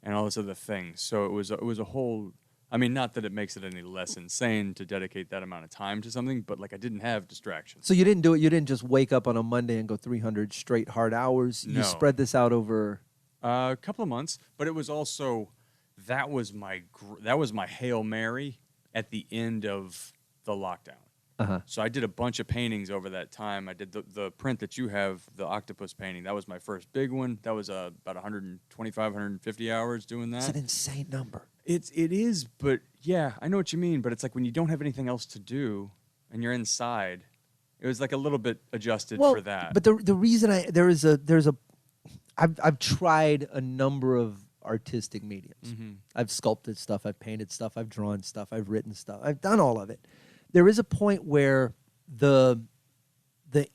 and all this other things. So it was a whole. I mean, not that it makes it any less insane to dedicate that amount of time to something, but like I didn't have distractions. So you didn't do it. You didn't just wake up on a Monday and go 300 straight hard hours. No. You spread this out over. A couple of months, but it was also that was my Hail Mary at the end of the lockdown. So I did a bunch of paintings over that time. I did the print that you have, the octopus painting. That was my first big one. That was about 125, 150 hours doing that. It's an insane number. It is, but yeah, I know what you mean. But it's like when you don't have anything else to do and you're inside, it was like a little bit adjusted for that. But the reason I've tried a number of artistic mediums. I've sculpted stuff, I've painted stuff, I've drawn stuff, I've written stuff. I've done all of it. There is a point where the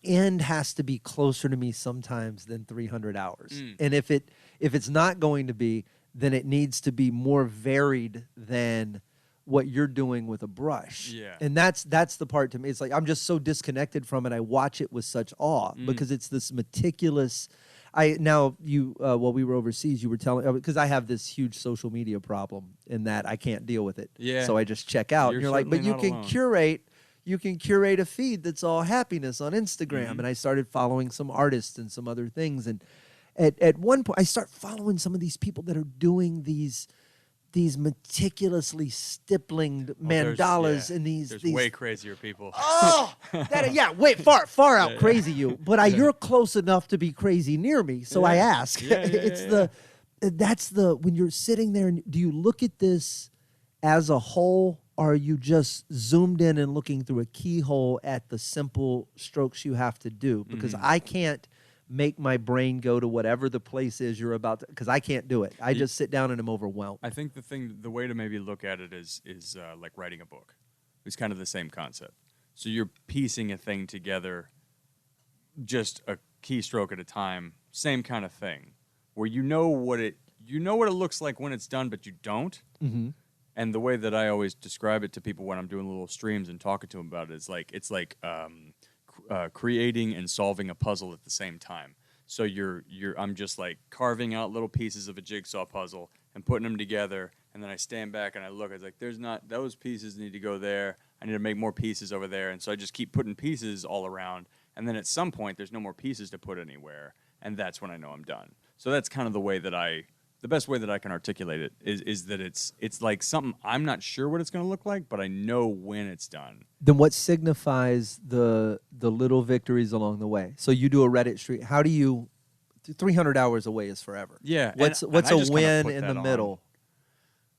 end has to be closer to me sometimes than 300 hours. And if it's not going to be, then it needs to be more varied than what you're doing with a brush. Yeah. And that's the part to me. It's like I'm just so disconnected from it. I watch it with such awe because it's this meticulous. While we were overseas, you were telling, because I have this huge social media problem in that I can't deal with it. Yeah. So I just check out. And you're like, but you can curate a feed that's all happiness on Instagram. And I started following some artists and some other things. And at one point, I start following some of these people that are doing these meticulously stippling mandalas and these way crazier people. Oh, wait, far out crazy you. But you're close enough to be crazy near me, so I ask. That's when you're sitting there. And do you look at this as a whole, or are you just zoomed in and looking through a keyhole at the simple strokes you have to do? Because I can't make my brain go to whatever the place is you're about to, because I can't do it. I just sit down and I'm overwhelmed. I think the way to maybe look at it is like writing a book. It's kind of the same concept. So you're piecing a thing together, just a keystroke at a time. Same kind of thing, where you know what it looks like when it's done, but you don't. And the way that I always describe it to people when I'm doing little streams and talking to them about it is like it's like creating and solving a puzzle at the same time. So I'm just like carving out little pieces of a jigsaw puzzle and putting them together, and then I stand back and I look. It's like those pieces need to go there. I need to make more pieces over there, and so I just keep putting pieces all around. And then at some point, there's no more pieces to put anywhere, and that's when I know I'm done. So that's kind of the way that I the best way that I can articulate it is that it's like something I'm not sure what it's going to look like, but I know when it's done. Then what signifies the little victories along the way? So you do a Reddit stream. How do you? 300 hours away is forever. Yeah. What's and I a just kinda win put in that the on. middle?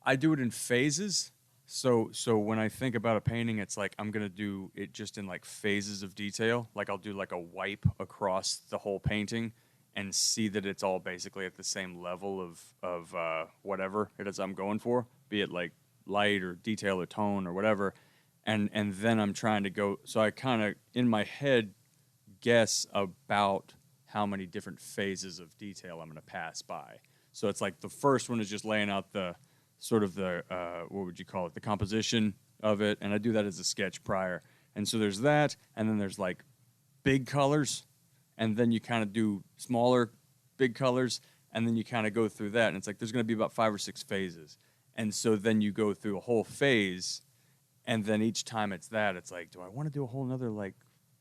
I do it in phases. So when I think about a painting, it's like I'm going to do it just in like phases of detail. Like I'll do like a wipe across the whole painting and see that it's all basically at the same level of whatever it is I'm going for, be it like light or detail or tone or whatever. And then I'm trying to go, so I kind of, in my head, guess about how many different phases of detail I'm going to pass by. So it's like the first one is just laying out the sort of the, what would you call it, the composition of it. And I do that as a sketch prior. And so there's that, and then there's like big colors, and then you kind of do smaller, big colors, and then you kind of go through that. And it's like there's going to be about 5 or 6 phases. And so then you go through a whole phase, and then each time it's that, it's like, do I want to do a whole nother like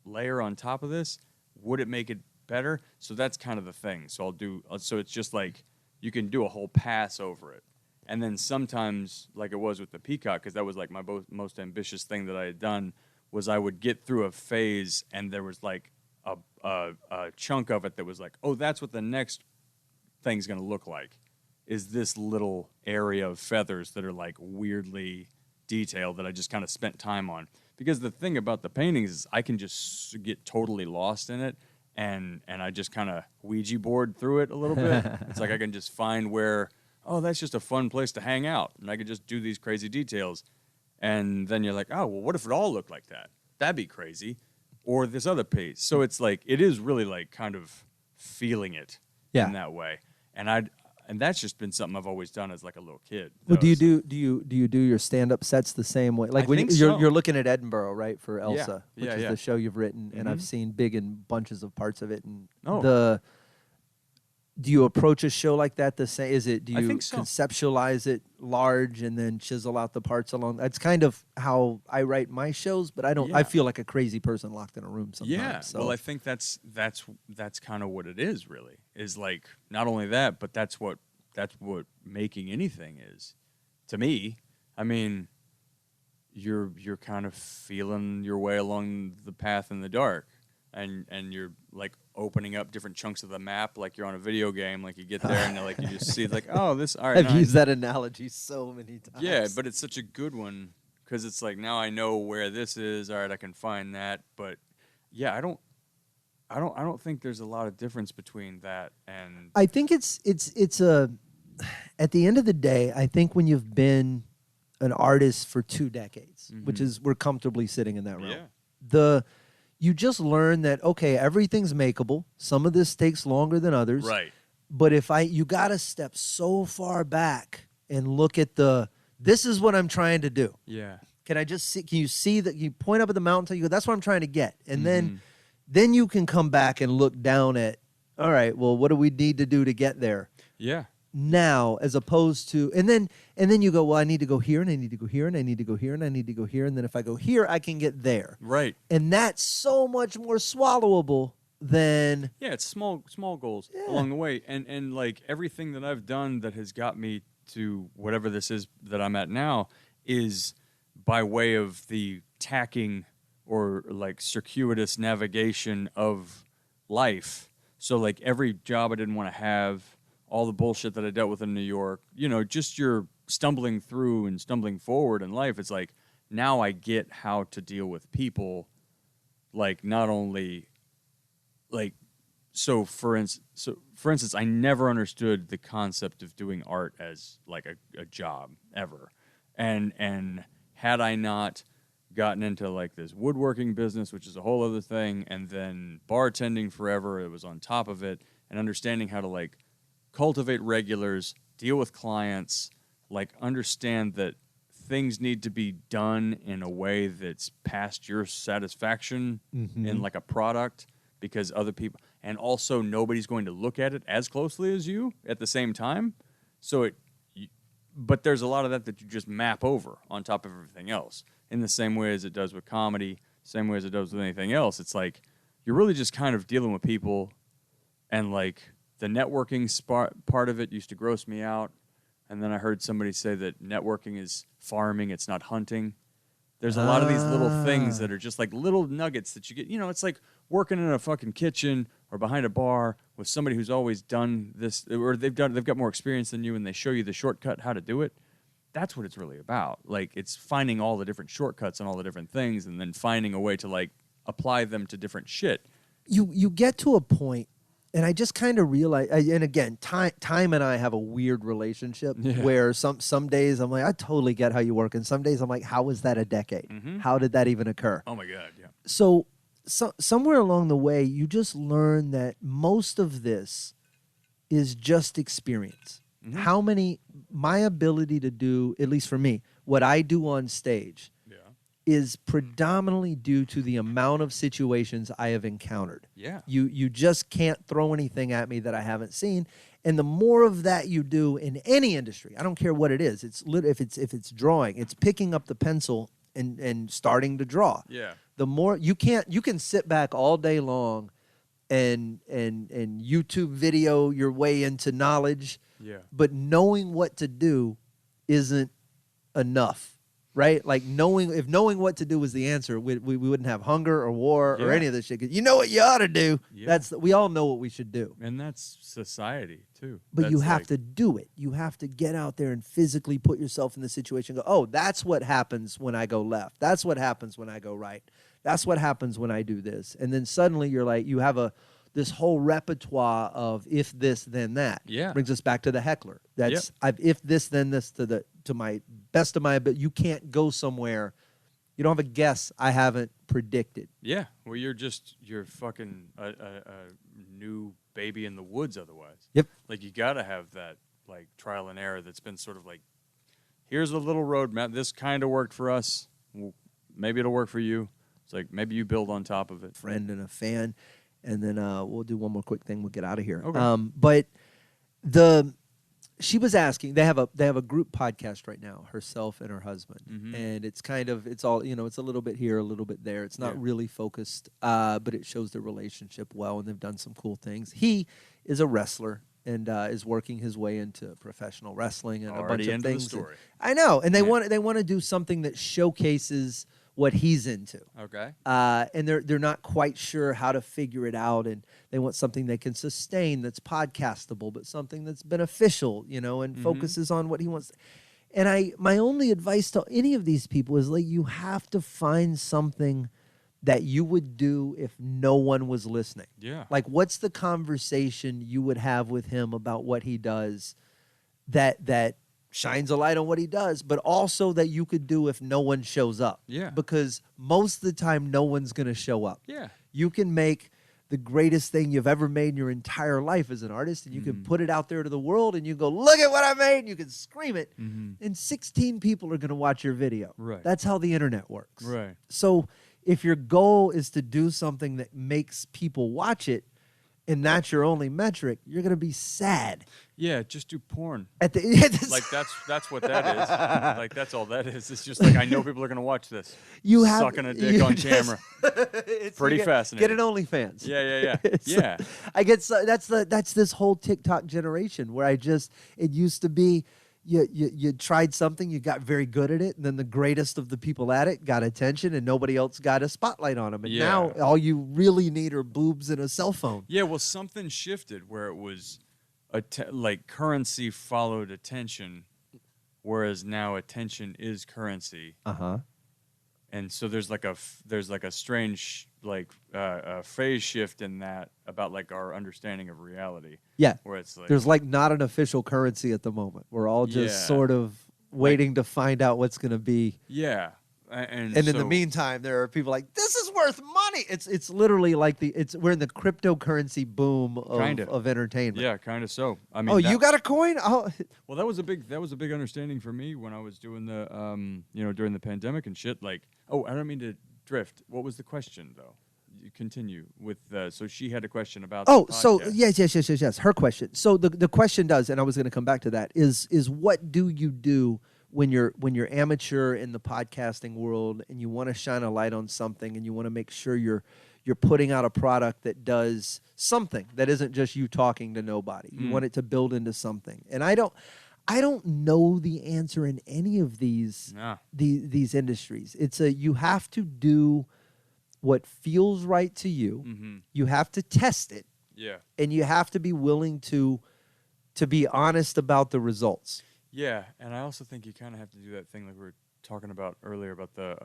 layer on top of this? Would it make it better? So that's kind of the thing. So so it's just like you can do a whole pass over it. And then sometimes, like it was with the peacock, because that was like my most ambitious thing that I had done, was I would get through a phase and there was like a chunk of it that was like, oh, that's what the next thing's going to look like, is this little area of feathers that are like weirdly detailed that I just kind of spent time on. Because the thing about the paintings is I can just get totally lost in it, and I just kind of Ouija board through it a little bit. It's like I can just find where, oh, that's just a fun place to hang out, and I could just do these crazy details. And then you're like, oh, well, what if it all looked like that? That'd be crazy. Or this other piece. So it's like, it is really like kind of feeling it in that way. And that's just been something I've always done as like a little kid. Well, do you do your stand-up sets the same way? Like when you're looking at Edinburgh, right, for Elsa, which is the show you've written, and I've seen big and bunches of parts of it. And do you approach a show like that the same? Do you conceptualize it large and then chisel out the parts along? That's kind of how I write my shows, but I don't. I feel like a crazy person locked in a room sometimes. Yeah. So. Well, I think that's kind of what it is. Really, is like not only that, but that's what making anything is to me. I mean, you're kind of feeling your way along the path in the dark. And you're like opening up different chunks of the map, like you're on a video game. Like you get there and like you just see like, oh, this. All right, I've used that analogy so many times. Yeah, but it's such a good one because it's like now I know where this is. All right, I can find that. But yeah, I don't think there's a lot of difference between that and. I think it's a. At the end of the day, I think when you've been an artist for 2 decades, which is we're comfortably sitting in that realm, you just learn that, okay, everything's makeable. Some of this takes longer than others. Right. But you got to step so far back and look at this is what I'm trying to do. Yeah. Can you see that you point up at the mountaintop, you go, that's what I'm trying to get. And then you can come back and look down at, all right, well, what do we need to do to get there? Yeah. Now, as opposed to, and then you go, well, I need to go here, and I need to go here, and I need to go here, and I need to go here, and then if I go here, I can get there. Right. And that's so much more swallowable than it's small goals along the way, and like everything that I've done that has got me to whatever this is that I'm at now is by way of the tacking or like circuitous navigation of life. So like every job I didn't want to have, all the bullshit that I dealt with in New York, just your stumbling through and stumbling forward in life. It's like, now I get how to deal with people. Like not only like, so for instance, I never understood the concept of doing art as like a job ever. And had I not gotten into like this woodworking business, which is a whole other thing, and then bartending forever, it was on top of it, and understanding how to like cultivate regulars, deal with clients, like understand that things need to be done in a way that's past your satisfaction in like a product because other people, and also nobody's going to look at it as closely as you at the same time. So but there's a lot of that you just map over on top of everything else in the same way as it does with comedy, same way as it does with anything else. It's like you're really just kind of dealing with people and like the networking part of it used to gross me out. And then I heard somebody say that networking is farming, it's not hunting. There's a lot of these little things that are just like little nuggets that you get. You know, it's like working in a fucking kitchen or behind a bar with somebody who's always done this, or they've got more experience than you, and they show you the shortcut how to do it. That's what it's really about. Like, it's finding all the different shortcuts and all the different things, and then finding a way to like apply them to different shit. You get to a point, and I just kind of realize, and again, time and I have a weird relationship where some days I'm like, I totally get how you work, and some days I'm like, how was that a decade? Mm-hmm. How did that even occur? Oh my God, yeah. So somewhere along the way, you just learn that most of this is just experience. Mm-hmm. My ability to do, at least for me, what I do on stage is predominantly due to the amount of situations I have encountered. Yeah. You just can't throw anything at me that I haven't seen. And the more of that you do in any industry, I don't care what it is. If it's drawing, it's picking up the pencil and starting to draw. Yeah. The more you can sit back all day long and YouTube video your way into knowledge. Yeah. But knowing what to do isn't enough. Right? Like if knowing what to do was the answer, we wouldn't have hunger or war or any of this shit. 'Cause you know what you ought to do. Yeah. We all know what we should do. And that's society too. But you have to do it. You have to get out there and physically put yourself in the situation and go, oh, that's what happens when I go left. That's what happens when I go right. That's what happens when I do this. And then suddenly you're like, you have this whole repertoire of if this, then that. Yeah. Brings us back to the heckler. That's if this, then this to my best of my ability. You can't go somewhere. You don't have a guess I haven't predicted. Yeah. Well, you're fucking a new baby in the woods otherwise. Yep. Like, you got to have that like trial and error that's been sort of like, here's a little roadmap. This kind of worked for us. Well, maybe it'll work for you. It's like maybe you build on top of it. Friend and a fan. And then we'll do one more quick thing. We'll get out of here. Okay. But she was asking. They have a group podcast right now. Herself and her husband, and it's all it's a little bit here, a little bit there. It's not really focused, but it shows their relationship well, and they've done some cool things. He is a wrestler and is working his way into professional wrestling and already a bunch of things. The story. I know, and they want to do something that showcases what he's into. Okay. And they're not quite sure how to figure it out, and they want something they can sustain that's podcastable, but something that's beneficial, and focuses on what he wants. And my only advice to any of these people is like, you have to find something that you would do if no one was listening. Yeah. Like, what's the conversation you would have with him about what he does that shines a light on what he does, but also that you could do if no one shows up. Yeah. Because most of the time, no one's going to show up. Yeah. You can make the greatest thing you've ever made in your entire life as an artist, and you can put it out there to the world, and you go, look at what I made, and you can scream it, and 16 people are going to watch your video. Right. That's how the internet works. Right. So if your goal is to do something that makes people watch it, and that's your only metric, you're going to be sad. Yeah, just do porn. Like, that's what that is. Like, that's all that is. It's just like, I know people are going to watch this. Sucking a dick on camera. Pretty fascinating. Get an OnlyFans. Yeah. Yeah. I get that's this whole TikTok generation where it used to be you tried something, you got very good at it, and then the greatest of the people at it got attention, and nobody else got a spotlight on them. And now all you really need are boobs and a cell phone. Yeah, well, something shifted where it was like currency followed attention, whereas now attention is currency. And so there's like a strange phase shift in that about like our understanding of reality. Yeah, where it's like there's like not an official currency at the moment. We're all just sort of waiting to find out what's going to be. Yeah, and in the meantime, there are people like, this is worth money. It's literally like we're in the cryptocurrency boom of entertainment. Yeah, kind of so. I mean, you got a coin? Oh. Well, that was a big understanding for me when I was doing the during the pandemic and shit. Like, I don't mean to drift. What was the question though? You continue with so she had a question about. So yes. Her question. So the question does, and I was going to come back to that. Is what do you do when you're amateur in the podcasting world and you want to shine a light on something and you want to make sure you're you're putting out a product that does something that isn't just you talking to nobody. You want it to build into something. And I don't know the answer in any of these industries. It's you have to do what feels right to you. You have to test it. Yeah. And you have to be willing to be honest about the results. Yeah, and I also think you kind of have to do that thing like we were talking about earlier about the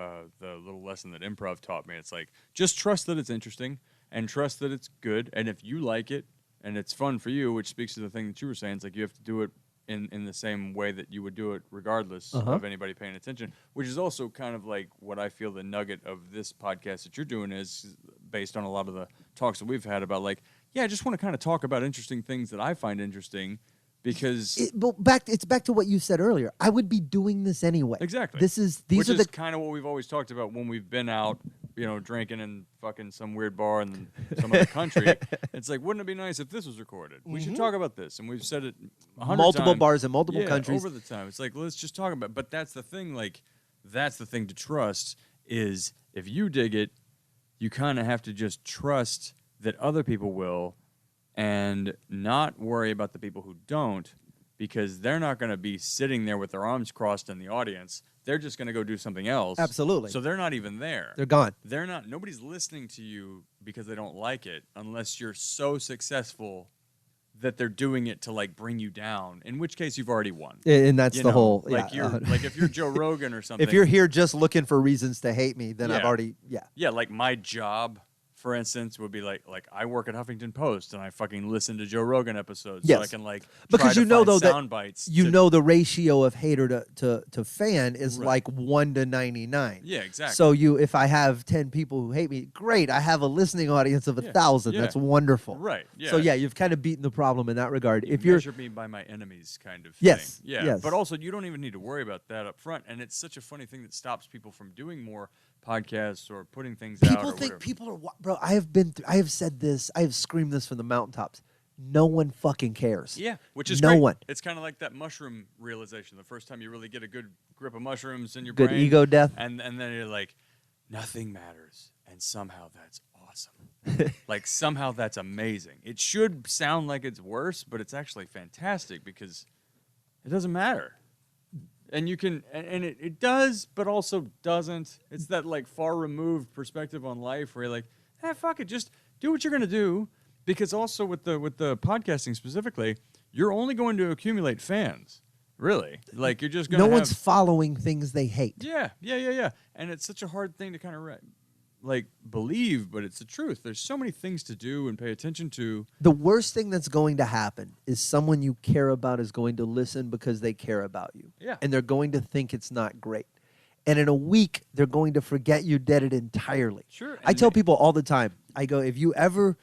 little lesson that improv taught me. It's like, just trust that it's interesting and trust that it's good. And if you like it and it's fun for you, which speaks to the thing that you were saying, it's like you have to do it in the same way that you would do it regardless of anybody paying attention, which is also kind of like what I feel the nugget of this podcast that you're doing is based on a lot of the talks that we've had about like, I just want to kind of talk about interesting things that I find interesting. Because it's back to what you said earlier. I would be doing this anyway. Exactly. Which is kind of what we've always talked about when we've been out, drinking in fucking some weird bar in some other country. It's like, wouldn't it be nice if this was recorded? We should talk about this, and we've said it 100 multiple times. bars in multiple countries over the time. It's like, let's just talk about it. But that's the thing. Like, that's the thing to trust is if you dig it, you kind of have to just trust that other people will. And not worry about the people who don't, because they're not going to be sitting there with their arms crossed in the audience. They're just going to go do something else. Absolutely. So they're not even there. They're gone. They're not. Nobody's listening to you because they don't like it, unless you're so successful that they're doing it to like bring you down. In which case, you've already won. And that's the whole. Like like if you're Joe Rogan or something. If you're here just looking for reasons to hate me, then I've already. Yeah, like my job, for instance, would be like I work at Huffington Post and I fucking listen to Joe Rogan episodes so I can because try to find though sound bites. The ratio of hater to fan is like 1 to 99. Yeah, exactly. So if I have 10 people who hate me, great. I have a listening audience of 1,000. That's wonderful. Right. Yeah. So you've kind of beaten the problem in that regard. If you measure me by my enemies, kind of thing. Yes. Yeah. Yes. But also, you don't even need to worry about that up front. And it's such a funny thing that stops people from doing more podcasts or putting things out. People think people are, bro. I have said this. I have screamed this from the mountaintops. No one fucking cares. Yeah, which is no great. one. It's kind of like that mushroom realization. The first time you really get a good grip of mushrooms in your good brain. ego death. And then you're like, nothing matters. And somehow that's awesome. Like somehow that's amazing. It should sound like it's worse, but it's actually fantastic because it doesn't matter. And you can, and it does, but also doesn't. It's that like far removed perspective on life where you're like, fuck it, just do what you're gonna do. Because also with the podcasting specifically, you're only going to accumulate fans, really. Like you're just gonna. No one's following things they hate. Yeah. And it's such a hard thing to kind of believe, but it's the truth. There's so many things to do and pay attention to. The worst thing that's going to happen is someone you care about is going to listen because they care about you. Yeah. And they're going to think it's not great. And in a week, they're going to forget you did it entirely. Sure. I tell people all the time, I go, if you ever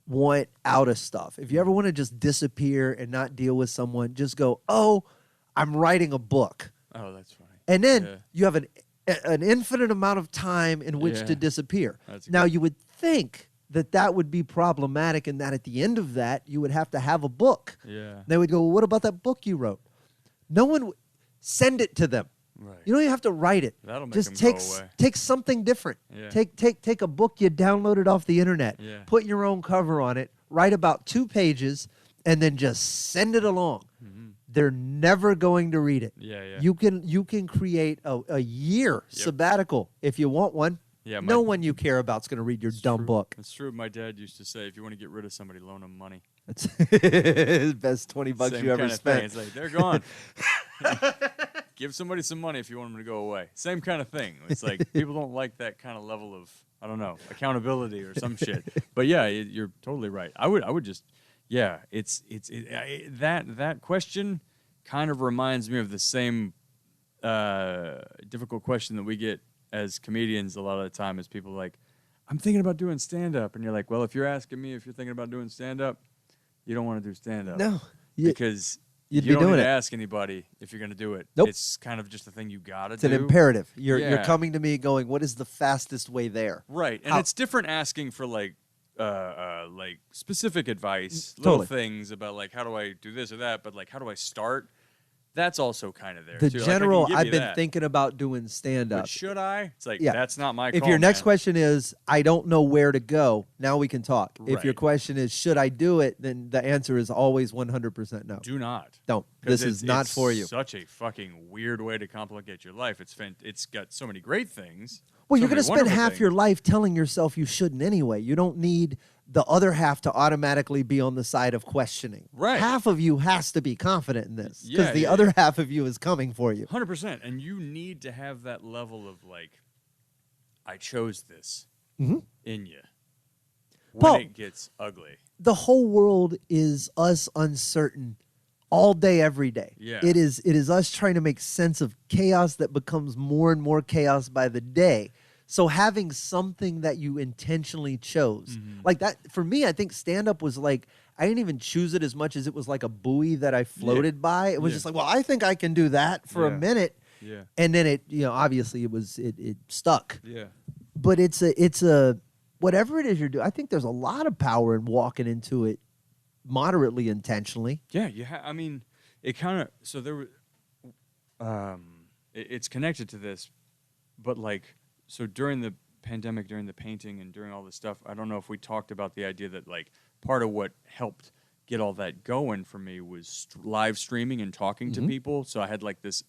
want out of stuff, if you ever want to just disappear and not deal with someone, just go, I'm writing a book. Oh, that's funny. And then you have an infinite amount of time in which to disappear. Now, you would think that would be problematic and that at the end of that, you would have to have a book. Yeah. They would go, well, what about that book you wrote? No one send it to them. Right. You don't even have to write it. That'll make Just them go away. take something different. Yeah. Take a book you downloaded off the internet. Yeah. Put your own cover on it. Write about 2 pages, and then just send it along. Mm-hmm. They're never going to read it. Yeah. You can create a year sabbatical if you want one. Yeah. No one you care about is going to read your dumb book. It's true. My dad used to say, if you want to get rid of somebody, loan them money. That's the best $20 Same you ever kind of spent. thing. It's like, they're gone. Give somebody some money if you want them to go away. Same kind of thing. It's like people don't like that kind of level of, I don't know, accountability or some shit. But yeah, you're totally right. I would just, that question kind of reminds me of the same difficult question that we get as comedians a lot of the time is people like, I'm thinking about doing stand-up. And you're like, well, if you're asking me if you're thinking about doing stand-up, you don't want to do stand-up. No. Because you'd you be don't doing need it. to ask anybody if you're going to do it. Nope. It's kind of just a thing you got to It's do. an imperative. You're Yeah. coming to me going, what is the fastest way there? Right. And How- it's different asking for like specific advice, Totally. little things about like how do I do this or that, but like how do I start? That's also kind of there. The too. general, like, I've been thinking about doing stand-up. But should I? It's like, Yeah. that's not my If call, your next man. question is, I don't know where to go, now we can talk. If your Right. question is, should I do it, then the answer is always 100% no. Do not. Don't. 'Cause This is not for you. It's such a fucking weird way to complicate your life. It's got so many great things. Well, so you're going to many spend wonderful half things. your life telling yourself you shouldn't anyway. You don't need the other half to automatically be on the side of questioning. Right. Half of you has to be confident in this because Yeah, the yeah, other yeah. half of you is coming for you. 100%. And you need to have that level of like, I chose this Mhm. in you when Paul, it gets ugly. the whole world is us uncertain all day, every day. Yeah. It is us trying to make sense of chaos that becomes more and more chaos by the day. So having something that you intentionally chose, like that, for me, I think stand-up was like, I didn't even choose it as much as it was like a buoy that I floated by. It was Yeah. just like, well, I think I can do that for a Yeah. minute. Yeah. And then it, obviously it stuck. Yeah. But it's a whatever it is you're doing, I think there's a lot of power in walking into it moderately intentionally. Yeah. I mean, it kind of, so there was, it's connected to this, but like, so during the pandemic, during the painting and during all this stuff, I don't know if we talked about the idea that like part of what helped get all that going for me was live streaming and talking to people. So I had like this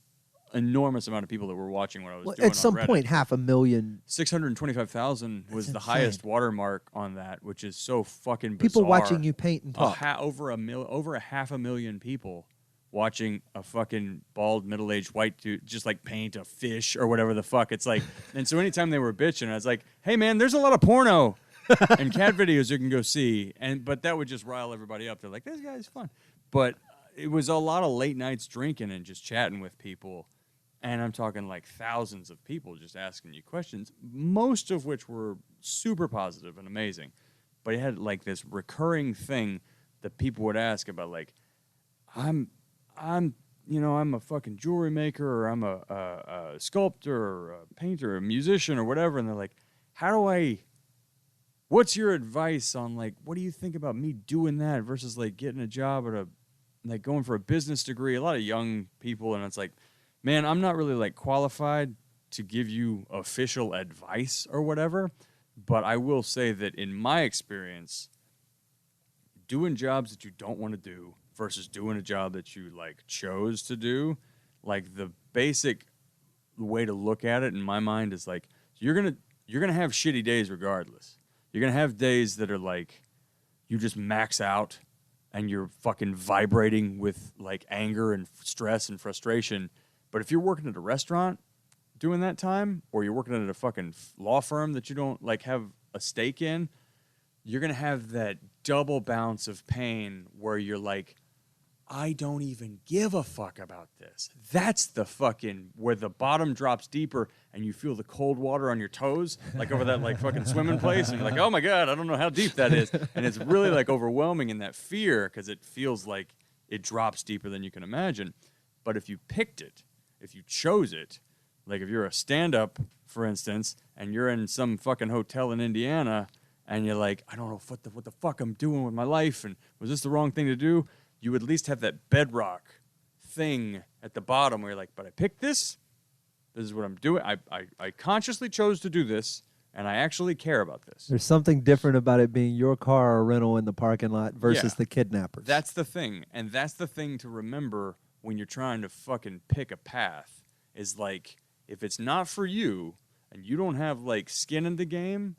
enormous amount of people that were watching what I was doing At some on Reddit. point, 500,000 625,000 was the insane. highest watermark on that, which is so fucking bizarre. people watching you paint and talk. Over a 500,000 people watching a fucking bald middle-aged white dude just like paint a fish or whatever the fuck. It's like, and so anytime they were bitching, I was like, hey man, there's a lot of porno and cat videos you can go see. But that would just rile everybody up. They're like, this guy's fun. But it was a lot of late nights drinking and just chatting with people. And I'm talking like thousands of people just asking you questions, most of which were super positive and amazing. But it had like this recurring thing that people would ask about, like, I'm a fucking jewelry maker, or I'm a sculptor, or a painter, or a musician, or whatever. And they're like, what's your advice on, like, what do you think about me doing that versus like getting a job at like going for a business degree? A lot of young people, and it's like, man, I'm not really like qualified to give you official advice or whatever, but I will say that in my experience, doing jobs that you don't want to do versus doing a job that you like chose to do, like the basic way to look at it in my mind is like, you're gonna have shitty days regardless. You're gonna have days that are like you just max out and you're fucking vibrating with like anger and stress and frustration. But if you're working at a restaurant doing that time, or you're working at a fucking law firm that you don't like have a stake in, you're going to have that double bounce of pain where you're like, I don't even give a fuck about this. That's the fucking, where the bottom drops deeper and you feel the cold water on your toes, like over that like fucking swimming place. And you're like, oh my God, I don't know how deep that is. And it's really like overwhelming in that fear because it feels like it drops deeper than you can imagine. But if you picked it, if you chose it, like if you're a stand-up, for instance, and you're in some fucking hotel in Indiana and you're like, I don't know what the fuck I'm doing with my life, and was this the wrong thing to do? You would at least have that bedrock thing at the bottom where you're like, but I picked this. This is what I'm doing. I consciously chose to do this, and I actually care about this. There's something different about it being your car or rental in the parking lot versus Yeah. the kidnappers. That's the thing. And that's the thing to remember when you're trying to fucking pick a path, is like, if it's not for you and you don't have like skin in the game,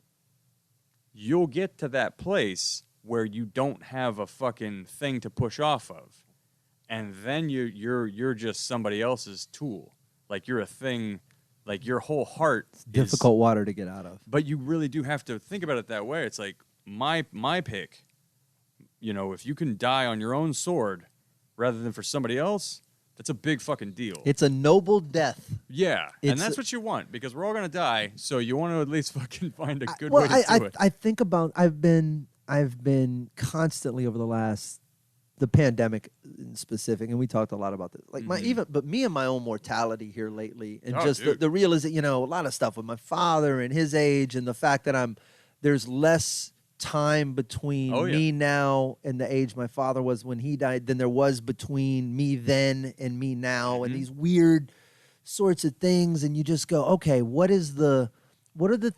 you'll get to that place where you don't have a fucking thing to push off of. And then you're just somebody else's tool. Like you're a thing, like your whole heart is difficult water to get out of. But you really do have to think about it that way. It's like my pick. You know, if you can die on your own sword rather than for somebody else, that's a big fucking deal. It's a noble death. Yeah, and It's that's what you want, because we're all going to die, so you want to at least fucking find a good well, way to do it. I think about, I've been constantly over the pandemic in specific, and we talked a lot about this. Like me and my own mortality here lately, and just the realization, a lot of stuff with my father and his age, and the fact that there's less time between me now and the age my father was when he died than there was between me then and me now, and these weird sorts of things. And you just go, okay, what are the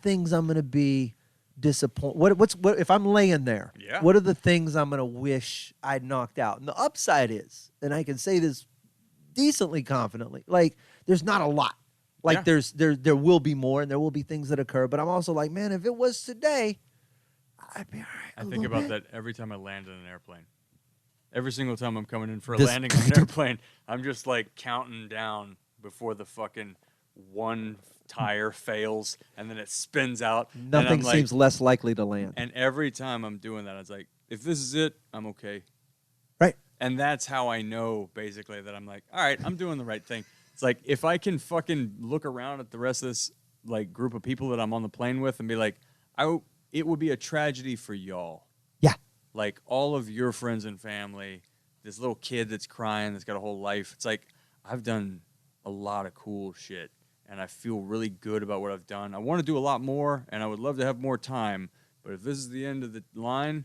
things I'm going to be disappointed? What if I'm laying there? Yeah. What are the things I'm going to wish I'd knocked out? And the upside is, and I can say this decently confidently, like there's not a lot. Like there will be more, and there will be things that occur. But I'm also like, man, if it was today, I'd be all right. I think about that every time I land in an airplane. Every single time I'm coming in for a landing on an airplane, I'm just like counting down before the fucking one tire fails, and then it spins out. Nothing seems less likely to land. And every time I'm doing that, I was like, if this is it, I'm okay. Right. And that's how I know, basically, that I'm like, all right, I'm doing the right thing. It's like, if I can fucking look around at the rest of this like group of people that I'm on the plane with and be like, it would be a tragedy for y'all. Yeah. Like, all of your friends and family, this little kid that's crying, that's got a whole life. It's like, I've done a lot of cool shit, and I feel really good about what I've done. I want to do a lot more, and I would love to have more time, but if this is the end of the line,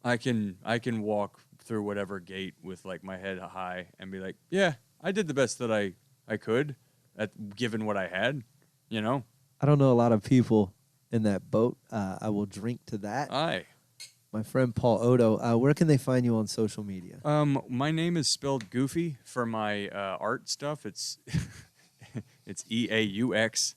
I can walk through whatever gate with like my head high and be like, yeah, I did the best that I could given what I had, you know? I don't know a lot of people in that boat. I will drink to that. Aye. My friend Paul Oddo, where can they find you on social media? My name is spelled goofy for my art stuff. It's it's EAUXDDEAUX.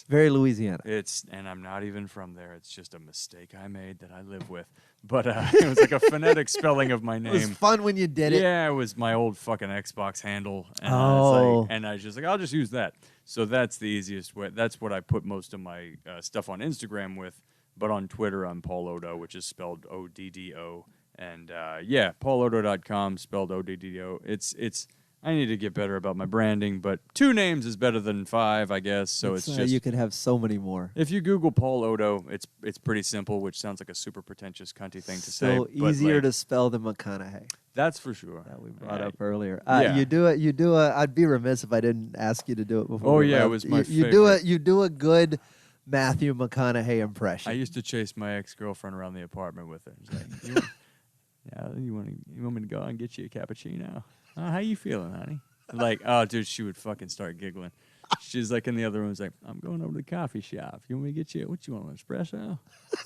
Very Louisiana. And I'm not even from there. It's just a mistake I made that I live with. But it was like a phonetic spelling of my name. It was fun when you did it. Yeah, it was my old fucking Xbox handle. And I was just like, I'll just use that. So that's the easiest way. That's what I put most of my stuff on Instagram with. But on Twitter, I'm Paul Oddo, which is spelled O-D-D-O. And pauloddo.com, spelled O-D-D-O. It's I need to get better about my branding, but 2 names is better than 5, I guess. So it's just you could have so many more. If you Google Paul Oddo, it's pretty simple, which sounds like a super pretentious, cunty thing to say. So easier to spell than McConaughey. That's for sure. That we brought up earlier. Yeah. You do it. I'd be remiss if I didn't ask you to do it before. Oh yeah, it was my favorite. You do a good Matthew McConaughey impression. I used to chase my ex-girlfriend around the apartment with her. It's like, you want me to go out and get you a cappuccino? How you feeling, honey? Like, oh, dude, she would fucking start giggling. She's like in the other room. It's like, I'm going over to the coffee shop. You want me to get you? What you want, an espresso?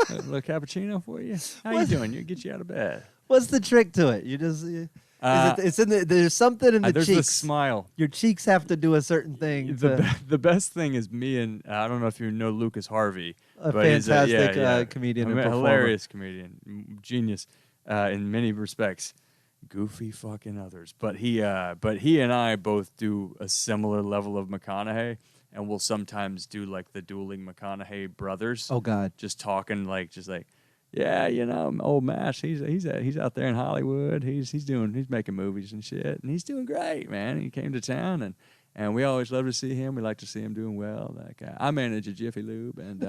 A little cappuccino for you? How you doing? Get you out of bed. What's the trick to it? It's in the. There's something in the there's cheeks. There's the smile. Your cheeks have to do a certain thing. The best thing is me and I don't know if you know Lucas Harvey, a but fantastic he's a comedian, and performer. hilarious comedian, genius in many respects. Goofy fucking others, but he and I both do a similar level of McConaughey, and we'll sometimes do like the dueling McConaughey brothers. Oh God, just talking like yeah, old Mash, he's out there in Hollywood. He's making movies and shit, and he's doing great, man. He came to town, and we always love to see him. We like to see him doing well. Like I manage a Jiffy Lube, and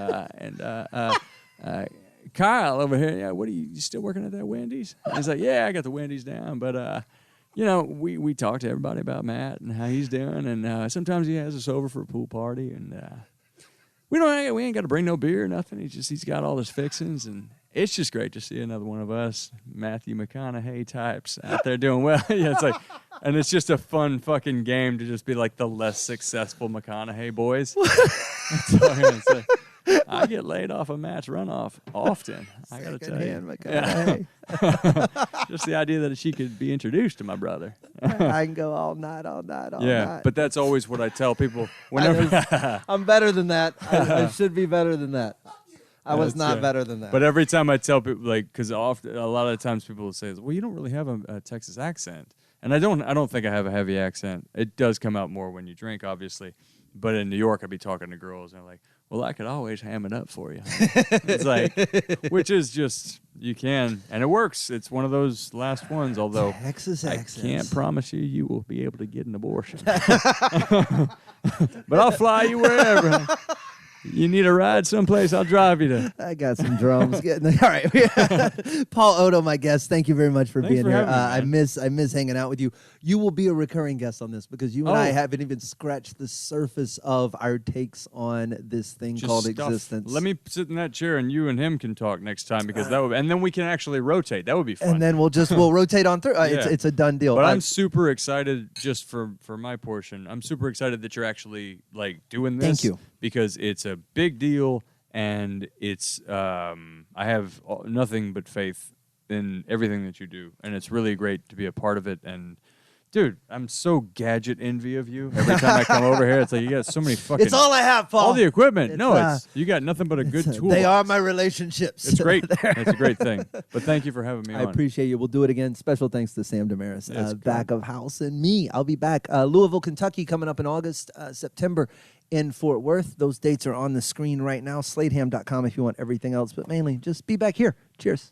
Kyle over here, yeah, you still working at that Wendy's? And he's like, yeah, I got the Wendy's down, but we talk to everybody about Matt and how he's doing, and sometimes he has us over for a pool party, and we ain't got to bring no beer or nothing. He's got all his fixings, and it's just great to see another one of us Matthew McConaughey types out there doing well. Yeah, it's like, and it's just a fun fucking game to just be like the less successful McConaughey boys. It's like, I get laid off a match runoff often. I got to tell you. Yeah. Just the idea that she could be introduced to my brother. I can go all night. Yeah, but that's always what I tell people. Whenever I'm better than that. I should be better than that. I was not better than that. But every time I tell people, like, because often a lot of the times people will say, "Well, you don't really have a Texas accent," and I don't think I have a heavy accent. It does come out more when you drink, obviously. But in New York, I'd be talking to girls, and they're like, well, I could always ham it up for you. It's like, which is just, you can, and it works. It's one of those last ones, although Texas accents. I can't promise you will be able to get an abortion. But I'll fly you wherever. You need a ride someplace? I'll drive you to. I got some drums. All right. Paul Oddo, my guest, thank you very much for being for here. having me, I miss hanging out with you. You will be a recurring guest on this because you and I haven't even scratched the surface of our takes on this thing called existence. Let me sit in that chair and you and him can talk next time because that would, and then we can actually rotate. That would be fun. And then we'll rotate on through. It's a done deal. But I'm super excited just for my portion. I'm super excited that you're actually like doing this. Thank you. Because it's a big deal, and it's I have nothing but faith in everything that you do, and it's really great to be a part of it. And dude, I'm so gadget envy of you. Every time I come over here, it's like you got so many fucking. It's all I have, Paul. All the equipment. It's you got nothing but a good tool. They are my relationships. It's great. That's a great thing. But thank you for having me on. I appreciate you. We'll do it again. Special thanks to Sam Damaris, back of house, and me. I'll be back. Louisville, Kentucky, coming up in August, September. In Fort Worth. Those dates are on the screen right now. Sladeham.com if you want everything else, but mainly just be back here. Cheers.